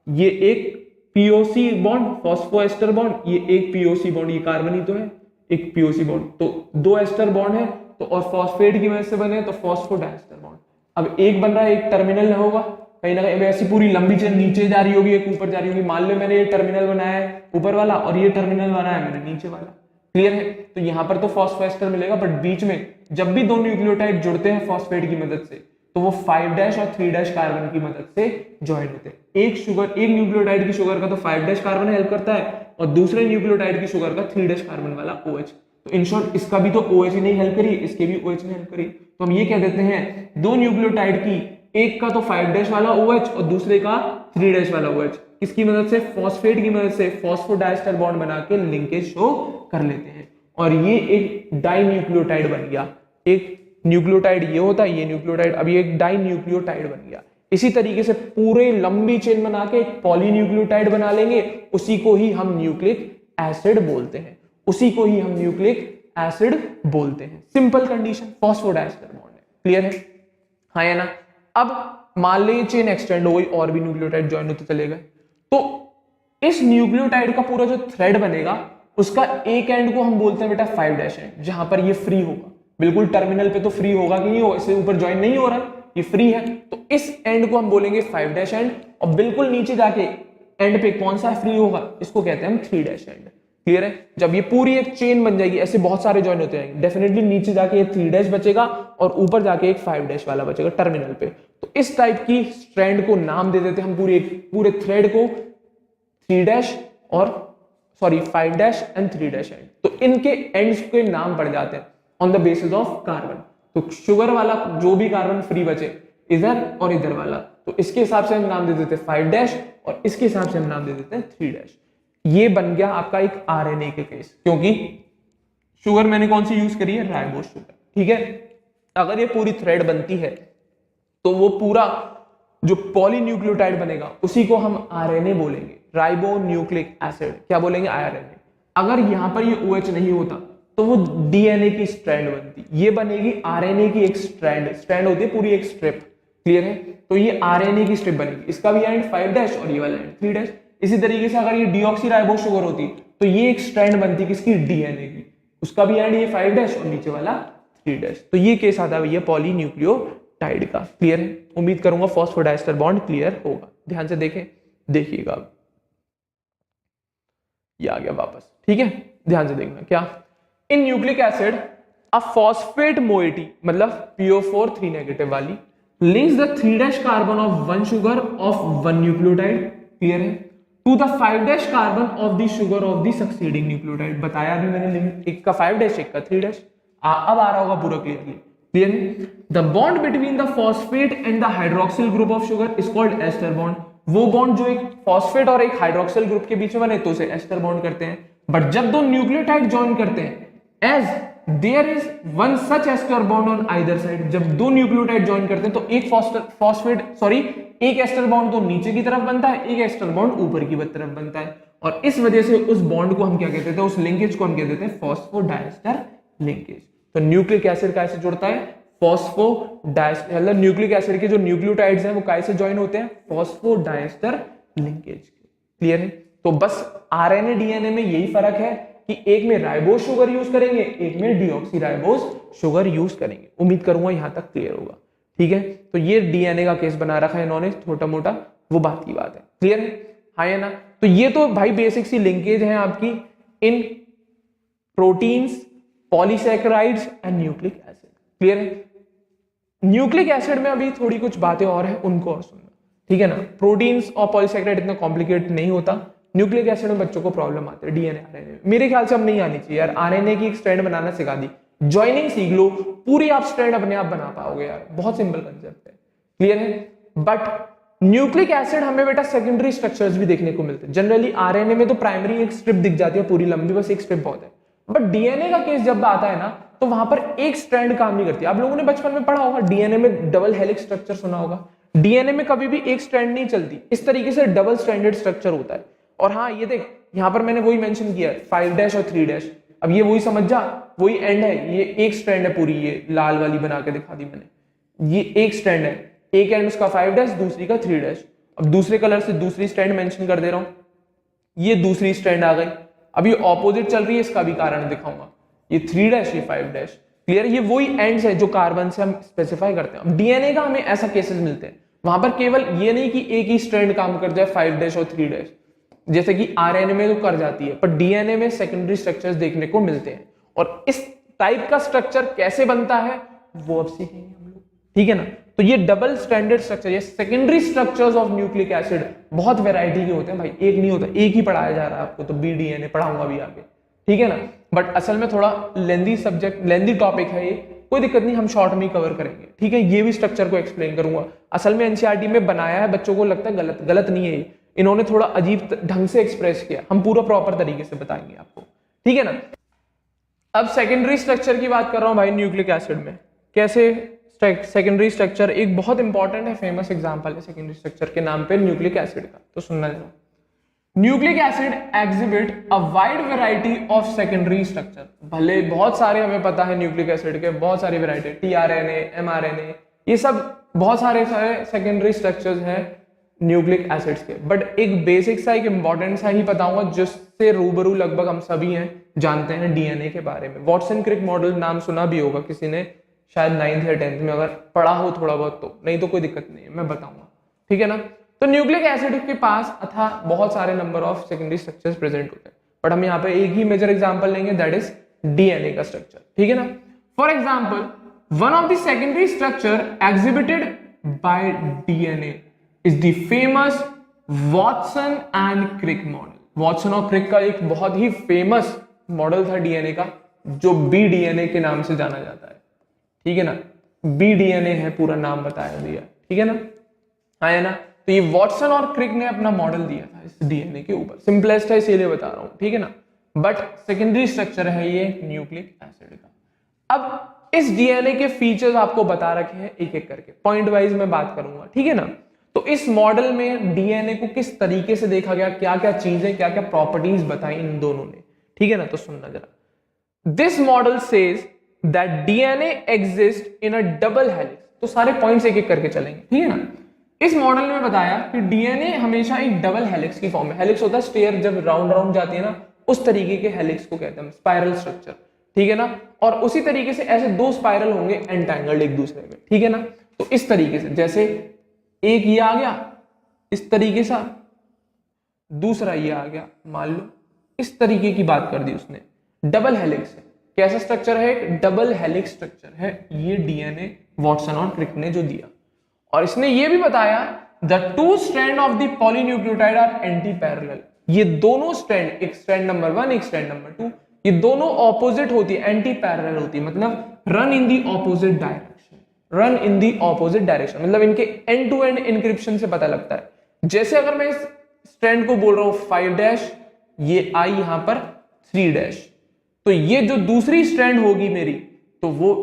ये एक पीओसी बॉन्ड, फॉस्फोएस्टर बॉन्ड, ये एक पीओसी बॉन्ड, ये कार्बन ही तो है, एक पीओसी बॉन्ड, तो दो एस्टर बॉन्ड है, तो और फॉस्फेट की वजह से बने तो फॉस्फोडाइएस्टर बॉन्ड। अब एक बन रहा है, एक टर्मिनल होगा कहीं ना कहीं, ऐसी पूरी लंबी चेन नीचे जा रही होगी, एक ऊपर जा रही होगी। मान लो मैंने ये टर्मिनल बनाया है ऊपर वाला और ये टर्मिनल बनाया है मैंने नीचे वाला। क्लियर है? तो यहां पर तो फॉस्फोएस्टर मिलेगा, बट बीच में जब भी दो न्यूक्लियोटाइड जुड़ते हैं फॉस्फेट की मदद से, तो वो 5 डैश और 3 डैश कार्बन की मदद से ज्वाइन होते हैं। एक न्यूक्लियोटाइड की शुगर का तो 5 डैश कार्बन हेल्प करता है और दूसरे न्यूक्लियोटाइड की शुगर का 3 डैश कार्बन वाला OH। तो इन शॉर्ट इसका भी तो OH ही नहीं हेल्प करी, इसके भी OH ने हेल्प करी। तो हम ये कह देते हैं दो न्यूक्लियोटाइड की, एक का तो 5 डैश वाला OH और दूसरे का 3' वाला OH किसकी मदद से, फॉस्फेट की मदद से फॉस्फोडाइस्टर बॉन्ड बना के लिंकेज शो कर लेते हैं और ये एक डाइन्यूक्लियोटाइड बन गया। एक न्यूक्लियोटाइड ये होता है, ये न्यूक्लियोटाइड, अब ये एक डाइन्यूक्लियोटाइड बन गया। इसी तरीके से पूरे लंबी चेन बना के एक पॉलीन्यूक्लियोटाइड बना लेंगे, उसी को ही हम न्यूक्लिक एसिड बोलते हैं, उसी को ही हम न्यूक्लिक एसिड बोलते हैं। सिंपल कंडीशन, फॉस्फोडाइस्टर बॉन्ड है। क्लियर है, हाँ या ना। अब मान लीजिए चेन एक्सटेंड हो गई और भी न्यूक्लियोटाइड ज्वाइन होते चले गए, तो इस न्यूक्लियोटाइड का पूरा जो थ्रेड बनेगा उसका एक एंड को हम बोलते हैं बेटा 5' एंड, जहां पर ये फ्री होगा। बिल्कुल टर्मिनल पे तो फ्री होगा कि नहीं हो, इससे ऊपर ज्वाइन नहीं हो रहा, ये फ्री है, तो इस एंड को हम बोलेंगे 5' एंड, और बिल्कुल नीचे जाके एंड पे कौन सा फ्री होगा, इसको कहते हैं हम 3' एंड। क्लियर है, जब ये पूरी एक चेन बन जाएगी, ऐसे बहुत सारे ज्वाइन होते जाएंगे, डेफिनेटली नीचे जाके ये 3' बचेगा और ऊपर जाके एक 5' वाला बचेगा टर्मिनल पे। तो इस टाइप की स्ट्रैंड को नाम दे देते हैं हम पूरे थ्रेड को 3' और 5' एंड 3' एंड। तो इनके एंड्स के नाम पड़ जाते हैं on the basis of carbon. तो शुगर वाला जो भी कार्बन फ्री बचे इधर और इधर वाला, तो इसके हिसाब से हम नाम दे देते हैं 5' और इसके हिसाब से हम नाम दे देते हैं 3'। ये बन गया आपका एक आरएनए के केस, क्योंकि शुगर मैंने कौन सी यूज करी है, राइबोस शुगर। ठीक है, अगर ये पूरी थ्रेड बनती है तो वो पूरा जो पॉलीन्यूक्लियोटाइड बनेगा उसी को हम आरएनए बोलेंगे, राइबो न्यूक्लिक एसिड। क्या बोलेंगे, आरएनए। अगर यहां पर ये OH नहीं होता तो वो डीएनए की स्ट्रैंड बनती, ये बनेगी आरएनए की एक स्ट्रैंड होती है पूरी एक स्ट्रिप। क्लियर है, तो ये आरएनए की स्ट्रिप बनेगी, इसका भी एंड 5' और ये वाला एंड 3'। इसी तरीके से अगर ये डीऑक्सीराइबोस शुगर होती तो ये एक स्ट्रैंड बनती किसकी, डीएनए की, उसका भी एंड ये 5' और नीचे वाला 3'। तो ये केस आता है भैया पॉलीन्यूक्लियोटाइड का। क्लियर है, उम्मीद करूंगा फॉस्फोडाइस्टर बॉन्ड क्लियर होगा। ध्यान से देखें, देखिएगा, ये आ गया वापस। ठीक है, ध्यान से देखना क्या, इन न्यूक्लिक एसिड अ फॉस्फेट मोइटी मतलब PO4 3 नेगेटिव वाली links the 3' carbon of one sugar of one nucleotide, clear है, to the 5' carbon of the sugar of the succeeding nucleotide। बताया अभी मैंने लिंक, एक का 5' एक का 3'। अब आ रहा होगा पूरा क्लियरली। क्लियर है, the bond between the phosphate and the hydroxyl group of sugar is called ester bond. वो बॉन्ड जो एक फॉस्फेट और एक हाइड्रोक्सिल ग्रुप के बीच में बने तो उसे एस्टर बॉन्ड करते हैं। बट जब दो न्यूक्लियोटाइड ज्वाइन करते हैं, as there is one such ester bond on either side, जब दो न्यूक्लियोटाइड ज्वाइन करते हैं तो एक एस्टर बॉन्ड तो नीचे की तरफ बनता है, एक एस्टर बॉन्ड ऊपर की तरफ बनता है, और इस वजह से उस बॉन्ड को हम क्या कहते थे, उस लिंकेज को हम कहते थे फॉस्फोडाइस्टर लिंकेज। तो न्यूक्लिक एसिड कैसे जुड़ता है, फॉस्फोडाइस्टर, मतलब न्यूक्लिक एसिड के जो न्यूक्लियोटाइड्स हैं वो कैसे ज्वाइन होते हैं, फॉस्फोडाइस्टर लिंकेज। क्लियर है, तो बस आरएनए डीएनए में यही फर्क है कि एक में राइबोस शुगर यूज करेंगे, एक में डीऑक्सीराइबोस शुगर यूज करेंगे। उम्मीद करूंगा यहां तक क्लियर होगा। ठीक है, तो ये डीएनए का केस बना रखा है इन्होंने, छोटा मोटा, वो बात की बात है। क्लियर है, हाँ या ना। तो ये तो भाई बेसिक सी लिंकेज है आपकी in proteins, polysaccharides and nucleic acid. Clear है, न्यूक्लिक एसिड में अभी थोड़ी कुछ बातें और है, उनको और सुनना। ठीक है ना, प्रोटीन्स और पॉलीसैकेराइड इतना कॉम्प्लिकेट नहीं होता, न्यूक्लिक एसिड में बच्चों को प्रॉब्लम आती है डीएनए आरएनए। मेरे ख्याल से अब नहीं आनी चाहिए यार, आरएनए की एक स्ट्रैंड बनाना सिखा दी, ज्वाइनिंग सीख लो, पूरी आप स्ट्रैंड अपने आप बना पाओगे यार, बहुत सिंपल कंसेप्ट है। क्लियर है, बट न्यूक्लिक एसिड हमें बेटा सेकेंडरी स्ट्रक्चर्स भी देखने को मिलते हैं। जनरली आरएनए में तो प्राइमरी एक स्ट्रिप दिख जाती है पूरी लंबी, बस एक स्ट्रिप बहुत है, बट डीएनए का केस जब आता है ना तो वहां पर एक स्ट्रैंड काम नहीं करती। आप लोगों ने बचपन में पढ़ा होगा, डीएनए में डबल हेलिक्स स्ट्रक्चर सुना होगा, डीएनए में कभी भी एक स्ट्रैंड नहीं चलती, इस तरीके से डबल स्ट्रैंडेड स्ट्रक्चर होता है। और हाँ ये देख, यहां पर मैंने वही मेंशन किया 5' और 3'। अब ये वही समझ जा, वही एंड है, ये एक स्ट्रैंड है पूरी, ये लाल वाली बना के दिखा दी मैंने, ये एक स्ट्रैंड है, एक एंड उसका 5', दूसरी का 3'। अब दूसरे कलर से दूसरी स्ट्रैंड मेंशन कर दे रहा हूं, ये दूसरी स्ट्रैंड आ गई। अब ये ऑपोजिट चल रही है, इसका भी कारण दिखाऊंगा, ये 3', ये 5'। क्लियर, ये वही एंड्स है जो कार्बन से हम स्पेसिफाई करते हैं। अब डीएनए का हमें ऐसा केसेस मिलते हैं, वहां पर केवल ये नहीं कि एक ही स्ट्रैंड काम कर जाए 5' और 3', जैसे कि आरएनए में तो कर जाती है, पर डीएनए में सेकेंडरी स्ट्रक्चर्स देखने को मिलते हैं। और इस टाइप का स्ट्रक्चर कैसे बनता है वो अब सीखेंगे हम लोग। ठीक है ना, तो ये डबल स्टैंडर्ड स्ट्रक्चर, ये secondary structures of nucleic acid बहुत वैरायटी के होते हैं भाई, एक नहीं होता, एक ही पढ़ाया जा रहा है आपको, तो बीडीएनए पढ़ाऊंगा भी आगे। ठीक है ना, बट असल में थोड़ा लेंदी सब्जेक्ट, लेंदी टॉपिक है ये, कोई दिक्कत नहीं, हम शॉर्ट में ही कवर करेंगे, ठीक है। ये भी स्ट्रक्चर को एक्सप्लेन करूंगा। असल में एनसीईआरटी में बनाया है, बच्चों को लगता है गलत, गलत नहीं है ये, इन्होंने थोड़ा अजीब ढंग से एक्सप्रेस किया, हम पूरा प्रॉपर तरीके से बताएंगे आपको, ठीक है ना। अब सेकेंडरी स्ट्रक्चर की बात कर रहा हूं भाई न्यूक्लिक एसिड में। कैसे सेकेंडरी स्ट्रक्चर एक बहुत इंपॉर्टेंट है, फेमस एग्जांपल है सेकेंडरी स्ट्रक्चर के नाम पे न्यूक्लिक एसिड का, तो सुनना जरा। Nucleic acid exhibit a wide variety of secondary structure. भले बहुत सारे हमें पता है न्यूक्लिक एसिड के, बहुत सारी वैरायटी, टीआरएनए, एमआरएनए, ये सब बहुत सारे सेकेंडरी स्ट्रक्चर्स हैं न्यूक्लिक एसिड्स के, बट एक बेसिक सा, एक इंपॉर्टेंट सा ही बताऊंगा जिससे रूबरू लगभग हम सभी हैं, जानते हैं डीएनए के बारे में। वॉटसन क्रिक मॉडल नाम सुना भी होगा किसी ने, शायद 9th या 10th में अगर पढ़ा हो थोड़ा बहुत, तो नहीं तो कोई दिक्कत नहीं है, मैं बताऊंगा, ठीक है ना। तो न्यूक्लिक एसिड के पास अथा बहुत सारे number of secondary structures present होते हैं, बट हम यहाँ पे एक ही मेजर एग्जांपल लेंगे, दैट इज डीएनए का स्ट्रक्चर, ठीक है ना। For example, one of the secondary structure exhibited by DNA is the famous Watson and Crick model. Watson और क्रिक का एक बहुत ही फेमस मॉडल था डीएनए का, जो बी डीएनए के नाम से जाना जाता है, ठीक है ना। बी डीएनए है, पूरा नाम बताया दिया, ठीक है ना, आया ना। तो ये वॉटसन और क्रिक ने अपना मॉडल दिया था इस डीएनए के ऊपर, सिंपलेस्ट है इसीलिए बता रहा हूं, ठीक है ना। बट सेकेंडरी स्ट्रक्चर है ये न्यूक्लिक एसिड का। अब इस डीएनए के फीचर्स आपको बता रखे हैं एक एक करके, पॉइंट वाइज मैं बात करूंगा, ठीक है ना। तो इस मॉडल में डीएनए को किस तरीके से देखा गया, क्या क्या चीजें, क्या क्या प्रॉपर्टीज बताई इन दोनों ने, ठीक है ना। तो सुनना जरा। This model says that DNA exist in a double helix. तो सारे पॉइंट्स एक एक करके चलेंगे, ठीक है ना। इस मॉडल में बताया कि डीएनए हमेशा एक डबल हेलिक्स की फॉर्म में, हेलिक्स होता है स्टेयर जब राउंड राउंड जाती है ना, उस तरीके के हेलिक्स को कहते हैं, स्पाइरल स्ट्रक्चर, ठीक है ना। और उसी तरीके से ऐसे दो स्पाइरल होंगे एंटेंगल्ड एक दूसरे में, ठीक है ना। तो इस तरीके से, जैसे एक ये आ गया इस तरीके से, दूसरा ये आ गया, मान लो इस तरीके की बात कर दी उसने, डबल हेलिक्स है। कैसा स्ट्रक्चर है, एक डबल हेलिक्स स्ट्रक्चर है ये डीएनए वॉटसन और क्रिक ने जो दिया। और इसने ये भी बताया the two strand of the polynucleotide are anti parallel. ये दोनों स्ट्रैंड, एक स्ट्रैंड नंबर 1, एक स्ट्रैंड नंबर 2, ये दोनों ऑपोजिट होती है, एंटी पैरेलल होती है, मतलब run in the opposite direction, run in the opposite direction, मतलब इनके एंड टू एंड इंक्रिप्शन से पता लगता है। जैसे अगर मैं इस स्ट्रैंड को बोल रहा हूं 5 ये आई यहां पर 3 तो ये जो दूसरी स्ट्रैंड होगी मेरी, तो वो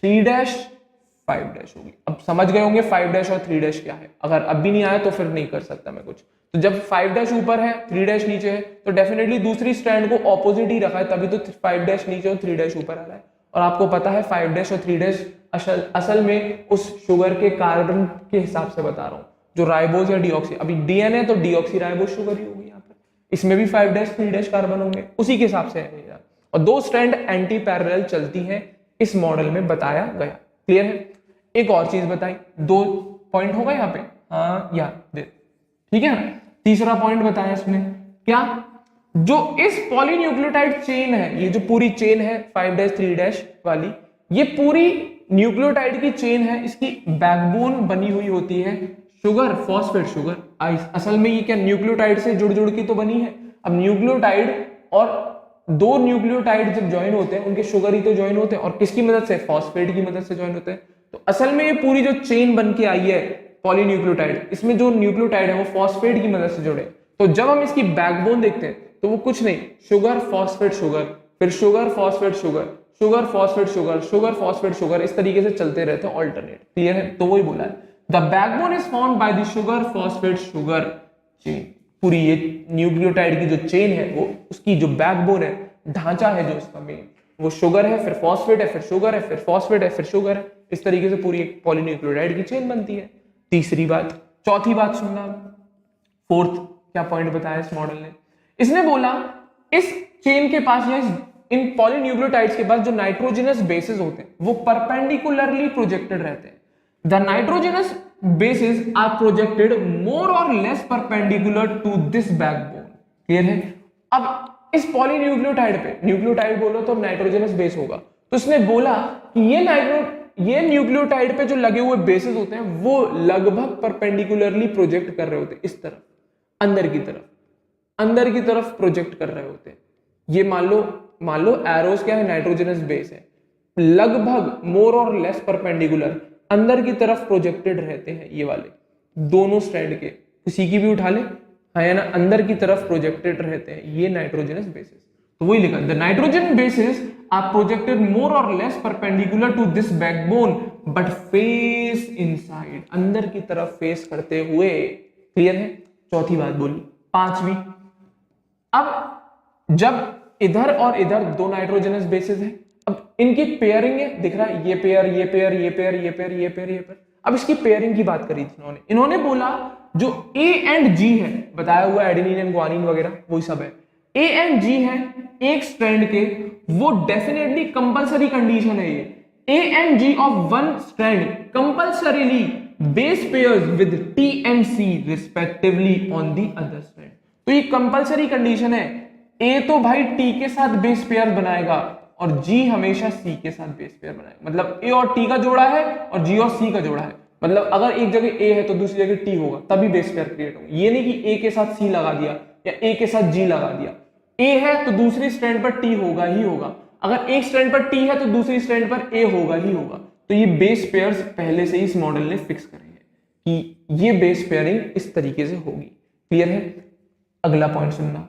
3 5 होगी। अब समझ गए होंगे 5 और 3 क्या है, अगर अब भी नहीं आया तो फिर नहीं कर सकता मैं कुछ। तो जब 5 ऊपर है 3 नीचे है, तो डेफिनेटली दूसरी स्ट्रैंड को ऑपोजिट ही रखा है, तभी तो 5 नीचे और 3 ऊपर आ रहा है। और आपको पता है 5 और 3 असल में उस शुगर के कार्बन के हिसाब से बता रहा हूं, जो राइबोज या डीऑक्सी, अभी डीएनए तो डीऑक्सी राइबोज शुगर ही होगी यहाँ पर, इसमें भी 5 कार्बन होंगे, उसी के हिसाब से है। और दो स्ट्रैंड एंटी पैरेलल चलती हैं, इस मॉडल में बताया गया, क्लियर है। एक और चीज बताई, 2 पॉइंट होगा यहाँ पे, हाँ या दे, ठीक है ना। तीसरा पॉइंट बताया इसमें क्या, जो इस पॉलीन्यूक्लियोटाइड चेन है, ये जो पूरी चेन है 5 3 वाली, ये पूरी न्यूक्लियोटाइड की चेन है, इसकी बैकबोन बनी हुई होती है शुगर, फॉस्फेट शुगर। असल में ये क्या न्यूक्लियोटाइड से जुड़ जुड़ की तो बनी है। अब न्यूक्लियोटाइड और दो न्यूक्लियोटाइड जब ज्वाइन होते हैं, उनके शुगर ही तो ज्वाइन होते हैं, और किसकी मदद से, फॉस्फेट की मदद से ज्वाइन होते हैं। तो असल में ये पूरी जो चेन बन के आई है पॉलीन्यूक्लियोटाइड, इसमें जो न्यूक्लियोटाइड है वो फॉस्फेट की मदद से जुड़े। तो जब हम इसकी बैकबोन देखते हैं तो वो कुछ नहीं, शुगर फॉस्फेट शुगर, फिर sugar phosphate sugar, sugar phosphate sugar, sugar phosphate sugar, इस तरीके से चलते रहते हैं ऑल्टरनेट, क्लियर है। तो वही बोला है, the backbone is formed by the sugar phosphate sugar chain. पूरी ये न्यूक्लियोटाइड की जो चेन है, वो उसकी जो बैकबोन है, ढांचा है जो उसका मेन, वो शुगर है, फिर फॉस्फेट है, फिर शुगर है, फिर फॉस्फेट है, फिर शुगर है। इस तरीके से पूरी एक पॉलीन्यूक्लियोटाइड की चेन बनती है। तीसरी बात, चौथी बात सुनना, फोर्थ क्या पॉइंट बताया इस मॉडल ने, इसने बोला इस चेन के पास या इन पॉलीन्यूक्लियोटाइड्स के पास जो नाइट्रोजनस बेसेस होते हैं वो परपेंडिकुलरली प्रोजेक्टेड रहते हैं। The nitrogenous bases are projected more or less perpendicular to this backbone, clear है। अब इस पॉलीन्यूक्लियोटाइड पे, न्यूक्लियोटाइड बोलो तो नाइट्रोजनस बेस होगा, तो इसने बोला कि ये न्यूक्लियोटाइड पे जो लगे हुए बेसेस होते हैं वो लगभग परपेंडिकुलरली प्रोजेक्ट कर रहे होते हैं, इस तरफ अंदर की तरफ प्रोजेक्ट कर रहे होते हैं। ये मान लो एरोस क्या है, नाइट्रोजनस बेस है, लगभग मोर और लेस परपेंडिकुलर अंदर की तरफ प्रोजेक्टेड रहते हैं, ये वाले दोनों स्ट्रैंड के, किसी की भी उठा ले, है ना, अंदर की तरफ प्रोजेक्टेड रहते हैं ये नाइट्रोजनस बेसिस। तो वही लिखा, the nitrogen bases are projected more or less perpendicular to this backbone but face inside, अंदर की तरफ फेस करते हुए। क्लियर है? चौथी बात बोली। पांचवी, अब जब इधर और इधर दो नाइट्रोजनस बेसिस है, अब इनकी पेयरिंग है, दिख रहा है, ये पेयर ये पेयर ये पेयर ये पेयर ये पेयर ये पेयर। अब इसकी पेयरिंग की बात करी थी इन्होंने बोला जो A एंड G है, बताया हुआ एडेनिन एंड ग्वानिन वगैरह वही सब है, A एंड G है एक स्ट्रैंड के, वो डेफिनेटली कंपलसरी कंडीशन है ये, A and G of one strand compulsorily base pairs with T and C respectively on the other strand. तो ये कंपलसरी कंडीशन है, A तो भाई T के साथ बेस पेयर बनाएगा और G हमेशा C के साथ बेस पेयर बनाएगा। मतलब A और T का जोड़ा है और G और C का जोड़ा है, मतलब अगर एक जगह A है तो दूसरी जगह T होगा, तभी बेस पेयर क्रिएट होगा। ये नहीं कि A के साथ C लगा दिया या A के साथ G लगा दिया। A है तो दूसरी स्ट्रैंड पर T होगा ही होगा, अगर एक स्ट्रैंड पर T है तो दूसरी स्ट्रैंड पर A होगा ही होगा। तो ये बेस पेयर्स पहले से ही इस मॉडल ने फिक्स करे हैं कि ये बेस पेयरिंग इस तरीके से होगी। क्लियर है? अगला पॉइंट सुनना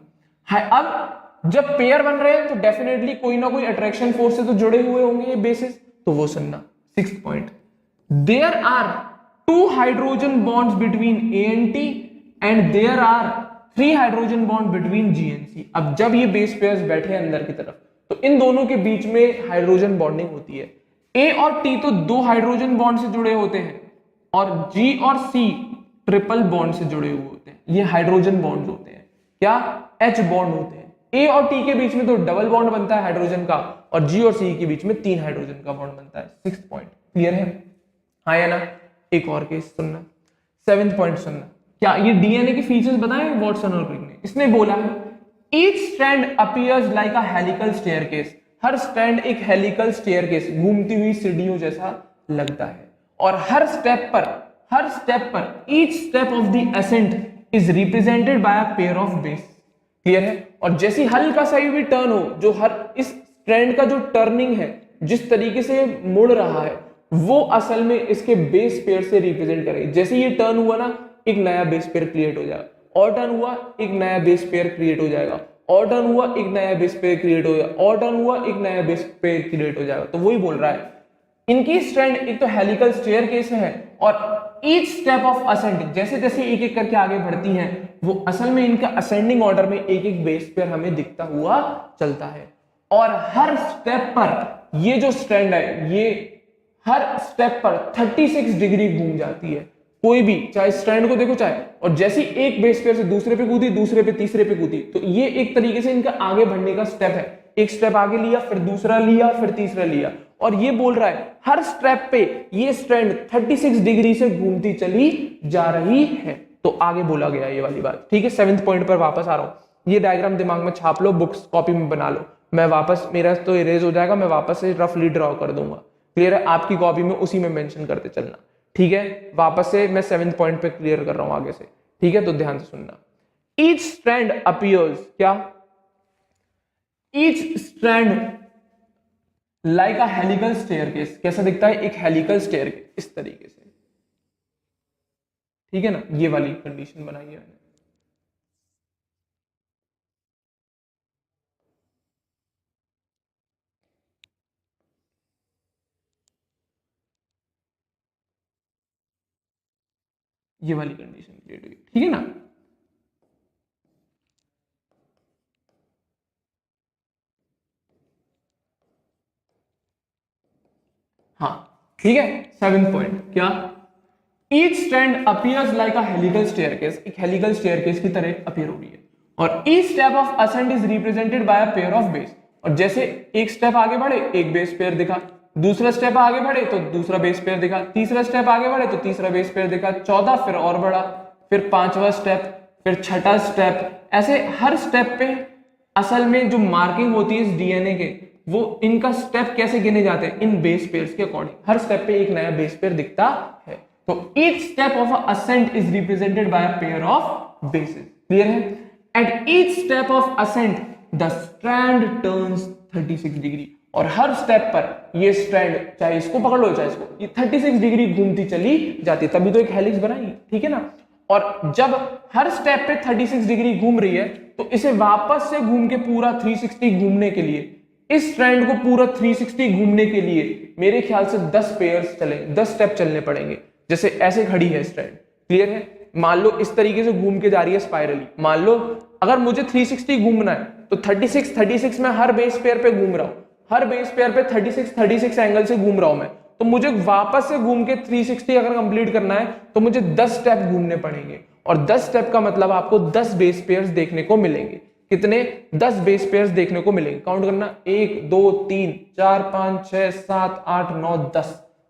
है। अब जब पेयर बन रहे हैं तो डेफिनेटली कोई ना कोई अट्रैक्शन फोर्स से तो जुड़े हुए होंगे ये बेसिस, तो वो सुनना। Sixth point, there are 2 hydrogen bonds between A and T and there are 3 hydrogen bond between G and C। अब जब ये बेस पेयर्स बैठे अंदर की तरफ तो इन दोनों के बीच में हाइड्रोजन बॉन्डिंग होती है। A और T तो 2 हाइड्रोजन बॉन्ड से जुड़े होते हैं और G और C ट्रिपल बॉन्ड से जुड़े हुए होते हैं, ये हाइड्रोजन बॉन्ड होते हैं। क्या? H बॉन्ड होते हैं। A और T के बीच में तो डबल बॉन्ड बनता है हाइड्रोजन का और G और C के बीच में 3 हाइड्रोजन का बॉन्ड बनता है। सिक्स्थ पॉइंट क्लियर है? हाँ या ना? एक और केस सुनना। सेवेंथ पॉइंट सुनना। क्या ये डीएनए के फीचर्स बताए वॉटसन और क्रिक ने? इसने बोला है each strand appears like a helical staircase, हर स्ट्रैंड एक हेलिकल स्टेयरकेस घूमती हुई सीढ़ियों जैसा लगता है और हर स्टेप पर each step of the ascent is represented by a pair of base. Clear है? और जैसी हल्का सा भी टर्न हो, जो हर इस स्ट्रैंड का जो टर्निंग है, जिस तरीके से मुड़ रहा है, वो असल में इसके बेस पेयर से रिप्रेजेंट करेगी। जैसे ये टर्न हुआ ना, एक नया बेस पेयर क्रिएट हो जाएगा, और टर्न हुआ एक नया बेस पेयर क्रिएट हो जाएगा, और टर्न हुआ एक नया बेस पेयर क्रिएट हो जाएगा, और टर्न हुआ एक नया बेस पेयर क्रिएट हो जाएगा। तो वही बोल रहा है इनकी स्ट्रैंड एक तो हेलिकल स्टेयरकेस है और ईच स्टेप ऑफ असेंडिंग, जैसे जैसे एक एक करके आगे बढ़ती हैं, वो असल में इनका असेंडिंग ऑर्डर में एक एक बेस पेयर हमें दिखता हुआ चलता है। और हर स्टेप पर ये जो स्ट्रैंड है, ये हर स्टेप पर 36 डिग्री घूम जाती है। कोई भी चाहे स्ट्रैंड को देखो चाहे, और जैसी एक बेस पेयर से दूसरे पे कूदी, दूसरे पे तीसरे पे कूदी, तो ये एक तरीके से इनका आगे बढ़ने का स्टेप है। एक स्टेप आगे लिया, फिर दूसरा लिया, फिर तीसरा लिया, और ये बोल रहा है हर स्टेप पे ये स्ट्रैंड 36 डिग्री से घूमती चली जा रही है। तो आगे बोला गया ये वाली बात। ठीक है? सेवेंथ पॉइंट पर वापस आ रहा हूं। ये डायग्राम दिमाग में छाप लो, बुक्स कॉपी में बना लो। मैं वापस, मेरा तो इरेज हो जाएगा, मैं वापस से रफली ड्रॉ कर दूंगा। क्लियर है? आपकी कॉपी में उसी में मेंशन करते चलना। ठीक है? वापस से मैं सेवेंथ पॉइंट पे क्लियर कर रहा हूं आगे से। ठीक है? तो ध्यान से सुनना। ईच स्ट्रैंड अपीयर्स, क्या? Each strand like a helical staircase. कैसा दिखता है? एक हेलिकल स्टेयरकेस, इस तरीके से। ठीक है ना? ये वाली कंडीशन बनाई है मैंने। ये वाली कंडीशन क्रिएट हुई। ठीक है ना? हाँ, ठीक है। सेवेंथ पॉइंट क्या? Each strand appears like a helical staircase, एक हेलिकल स्टेयरकेस की तरह अपीयर हो रही है, और each step of ascent is represented by a pair of base. और जैसे एक स्टेप आगे बढ़े, एक बेस पेयर दिखा, दूसरा स्टेप आगे बढ़े तो दूसरा बेस पेयर दिखा, तीसरा स्टेप आगे बढ़े तो तीसरा बेस पेयर दिखा, चौथा फिर और बढ़ा, फिर पांचवा स्टेप, फिर छठा स्टेप। ऐसे हर स्टेप पे असल में जो मार्किंग होती है इस डीएनए के, वो इनका स्टेप कैसे गिने जाते हैं? इन बेस पेयर्स के अकॉर्डिंग। हर स्टेप पे एक नया बेस पेयर दिखता है। तो each step of a ascent is represented by a pair of bases. Clear है? At each step of ascent, the strand turns 36 degree. और हर स्टेप पर ये स्ट्रैंड, चाहे इसको पकड़ लो चाहे इसको, ये 36 डिग्री घूमती चली जाती है, तभी तो एक हेलिक्स बनाई, ठीक है ना। और जब हर स्टेप पे 36 डिग्री घूम रही है तो इसे वापस से घूम के पूरा 360 घूमने के लिए, इस स्ट्रैंड को पूरा 360 घूमने के लिए मेरे ख्याल से 10 पेयर्स चले, 10 स्टेप चलने पड़ेंगे। जैसे ऐसे खड़ी है स्ट्रैंड, क्लियर है, मान लो इस तरीके से घूम के जा रही है स्पाइरली, मान लो अगर मुझे 360 घूमना है तो 36 में हर बेस पेयर पे घूम रहा हूं, हर बेस पेयर पे 36 एंगल से घूम रहा हूं मैं, तो मुझे वापस से घूम के 360 अगर कंप्लीट करना है तो मुझे 10 स्टेप घूमने पड़ेंगे, और 10 स्टेप का मतलब आपको 10 बेस पेयर्स देखने को मिलेंगे। कितने? 10 बेस पेयर्स देखने को मिलेंगे। काउंट करना, 1 2 3 4 5 6 7 8 9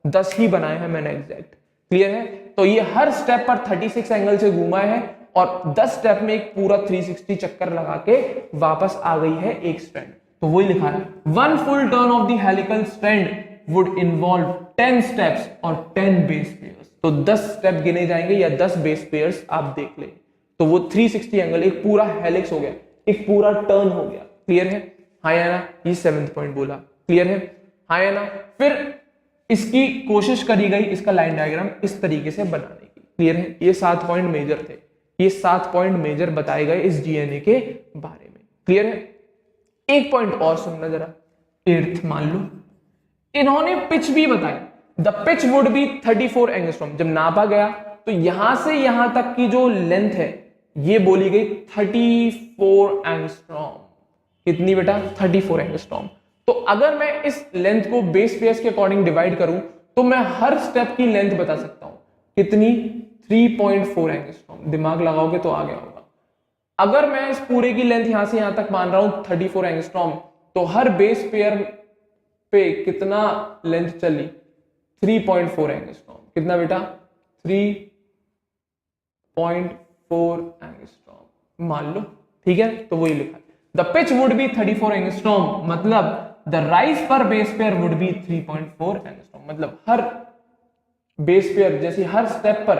10 ही बनाए हैं मैंने एग्जैक्ट, क्लियर है। तो ये हर स्टेप पर 36 एंगल से घूमा है और 10 स्टेप में एक पूरा 360 चक्कर लगा के वापस आ गई है एक स्ट्रैंड। तो वही लिखा है, one full turn off the helical strand would involve 10 steps और 10 बेस पेयर्स। तो 10 स्टेप गिने जाएंगे या 10 बेस पेयर्स आप देख ले, तो वो 360 एंगल, एक पूरा हेलिक्स हो गया, एक पूरा टर्न हो गया, क्लियर है, हाँ या ना। ये 7th पॉइंट बोला, क्लियर है, हाँ या ना। फिर इसकी कोशिश करी गई इसका लाइन डायग्राम इस तरीके से बनाने की, क्लियर है। ये 7 पॉइंट मेजर थे, ये 7 पॉइंट मेजर बताए गए इस डीएनए के बारे में, क्लियर है। एक पॉइंट और सुनना जरा, 8th मान लो, इन्होंने पिच भी बताई, the pitch would be 34 angstrom. जब नापा गया तो यहां से यहां तक की जो लेंथ है ये बोली गई 34 एंगस्ट्रॉम। कितनी बेटा? 34 एंगस्ट्रॉम। तो अगर मैं इस लेंथ को बेस पेयर्स के अकॉर्डिंग डिवाइड करूं तो मैं हर स्टेप की लेंथ बता सकता हूं, कितनी? 3.4 एंगस्ट्रॉम। दिमाग लगाओगे तो आ गया होगा। अगर मैं इस पूरे की लेंथ यहां से यहां तक मान रहा हूं 34 एंगस्ट्रॉम, तो हर बेस पेयर पे कितना लेंथ चली? 3.4 एंगस्ट्रॉम। कितना बेटा? 3.4 एंगस्ट्रॉम मान लो, ठीक है। तो वही लिखा है, the pitch would be 34 angstrom, मतलब द राइज पर base pair would be 3.4 angstrom. मतलब हर बेस पेयर जैसे हर स्टेप पर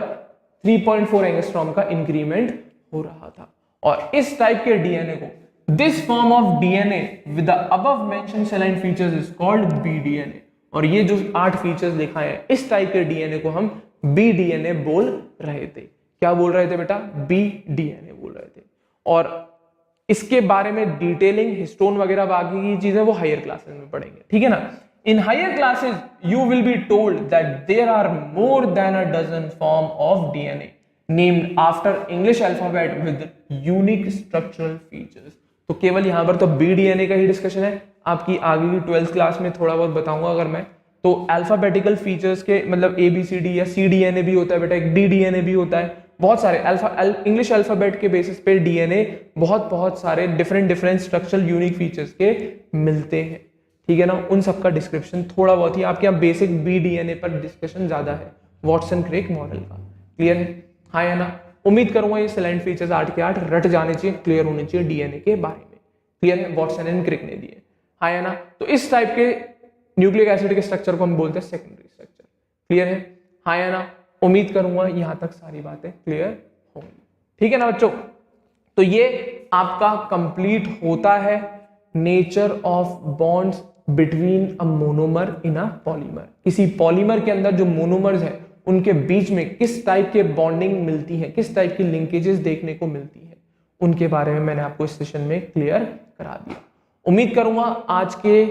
3.4 एंगस्ट्रॉम का इंक्रीमेंट हो रहा था। और इस टाइप के डीएनए को, this form of DNA with the above mentioned saline features is called B DNA. और ये जो 8 फीचर्स दिखाए हैं, इस टाइप के डीएनए को हम बीडीएनए बोल रहे थे। क्या बोल रहे थे बेटा? बीडीएनए बोल रहे थे। और इसके बारे में डिटेलिंग, हिस्टोन वगैरह बाकी की चीजें वो हायर क्लासेस में पढ़ेंगे, ठीक है ना। In higher classes, you will be told that there are more than a dozen form of DNA named after English alphabet with unique structural features. तो केवल यहाँ पर तो BDNA का ही डिस्कशन है। आपकी आगे की 12th क्लास में थोड़ा बहुत बताऊंगा अगर मैं, तो अल्फाबेटिकल फीचर्स के मतलब ABCD या CDNA भी होता है बेटा, एक DDNA भी होता है, बहुत सारे इंग्लिश अल्फाबेट के बेसिस पे DNA बहुत सारे डिफरेंट स्ट्रक्चरल यूनिक फीचर्स के मिलते हैं, ठीक है ना। उन सबका डिस्क्रिप्शन थोड़ा बहुत ही आपके यहाँ बेसिक BDNA पर डिस्कशन ज्यादा है, वॉटसन क्रिक मॉडल का, क्लियर है, हाँ या ना। उम्मीद करूंगा ये सेलेंट फीचर्स 8 के 8 रट जाने चाहिए, क्लियर होने चाहिए डीएनए के बारे में, क्लियर है। वॉटसन एंड क्रिक ने दिए, हाँ या ना। तो इस टाइप के न्यूक्लिक एसिड के स्ट्रक्चर को हम बोलते हैं सेकेंडरी स्ट्रक्चर, क्लियर है, हाँ या ना। उम्मीद करूंगा यहां तक सारी बातें क्लियर होंगी, ठीक है ना बच्चों। तो ये आपका कंप्लीट होता है nature of bonds between a monomer in a polymer. किसी पॉलीमर के अंदर जो मोनोमर्स है उनके बीच में किस टाइप के बॉन्डिंग मिलती है, किस टाइप की लिंकेजेस देखने को मिलती है, उनके बारे में मैंने आपको इस सेशन में क्लियर करा दिया। उम्मीद करूंगा आज के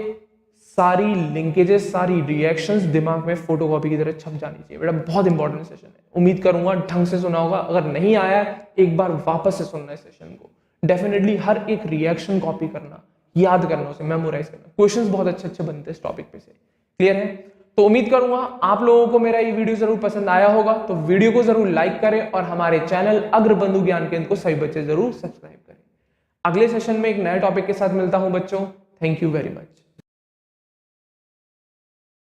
सारी लिंकेजेस, सारी रिएक्शंस दिमाग में फोटोकॉपी की तरह छप जानी चाहिए बेटा, बहुत इंपॉर्टेंट सेशन है। उम्मीद करूंगा ढंग से सुना होगा, अगर नहीं आया एक बार वापस से सुनना है सेशन को, डेफिनेटली हर एक रिएक्शन कॉपी करना, याद करना, उसे मेमोराइज करना। क्वेश्चंस बहुत अच्छे बनते हैं इस टॉपिक पे से, क्लियर है। तो उम्मीद करूंगा आप लोगों को मेरा ये वीडियो जरूर पसंद आया होगा, तो वीडियो को जरूर लाइक करें और हमारे चैनल अग्रबंधु ज्ञान केंद्र को सभी बच्चे जरूर सब्सक्राइब करें। अगले सेशन में एक नए टॉपिक के साथ मिलता हूं बच्चों, थैंक यू वेरी मच।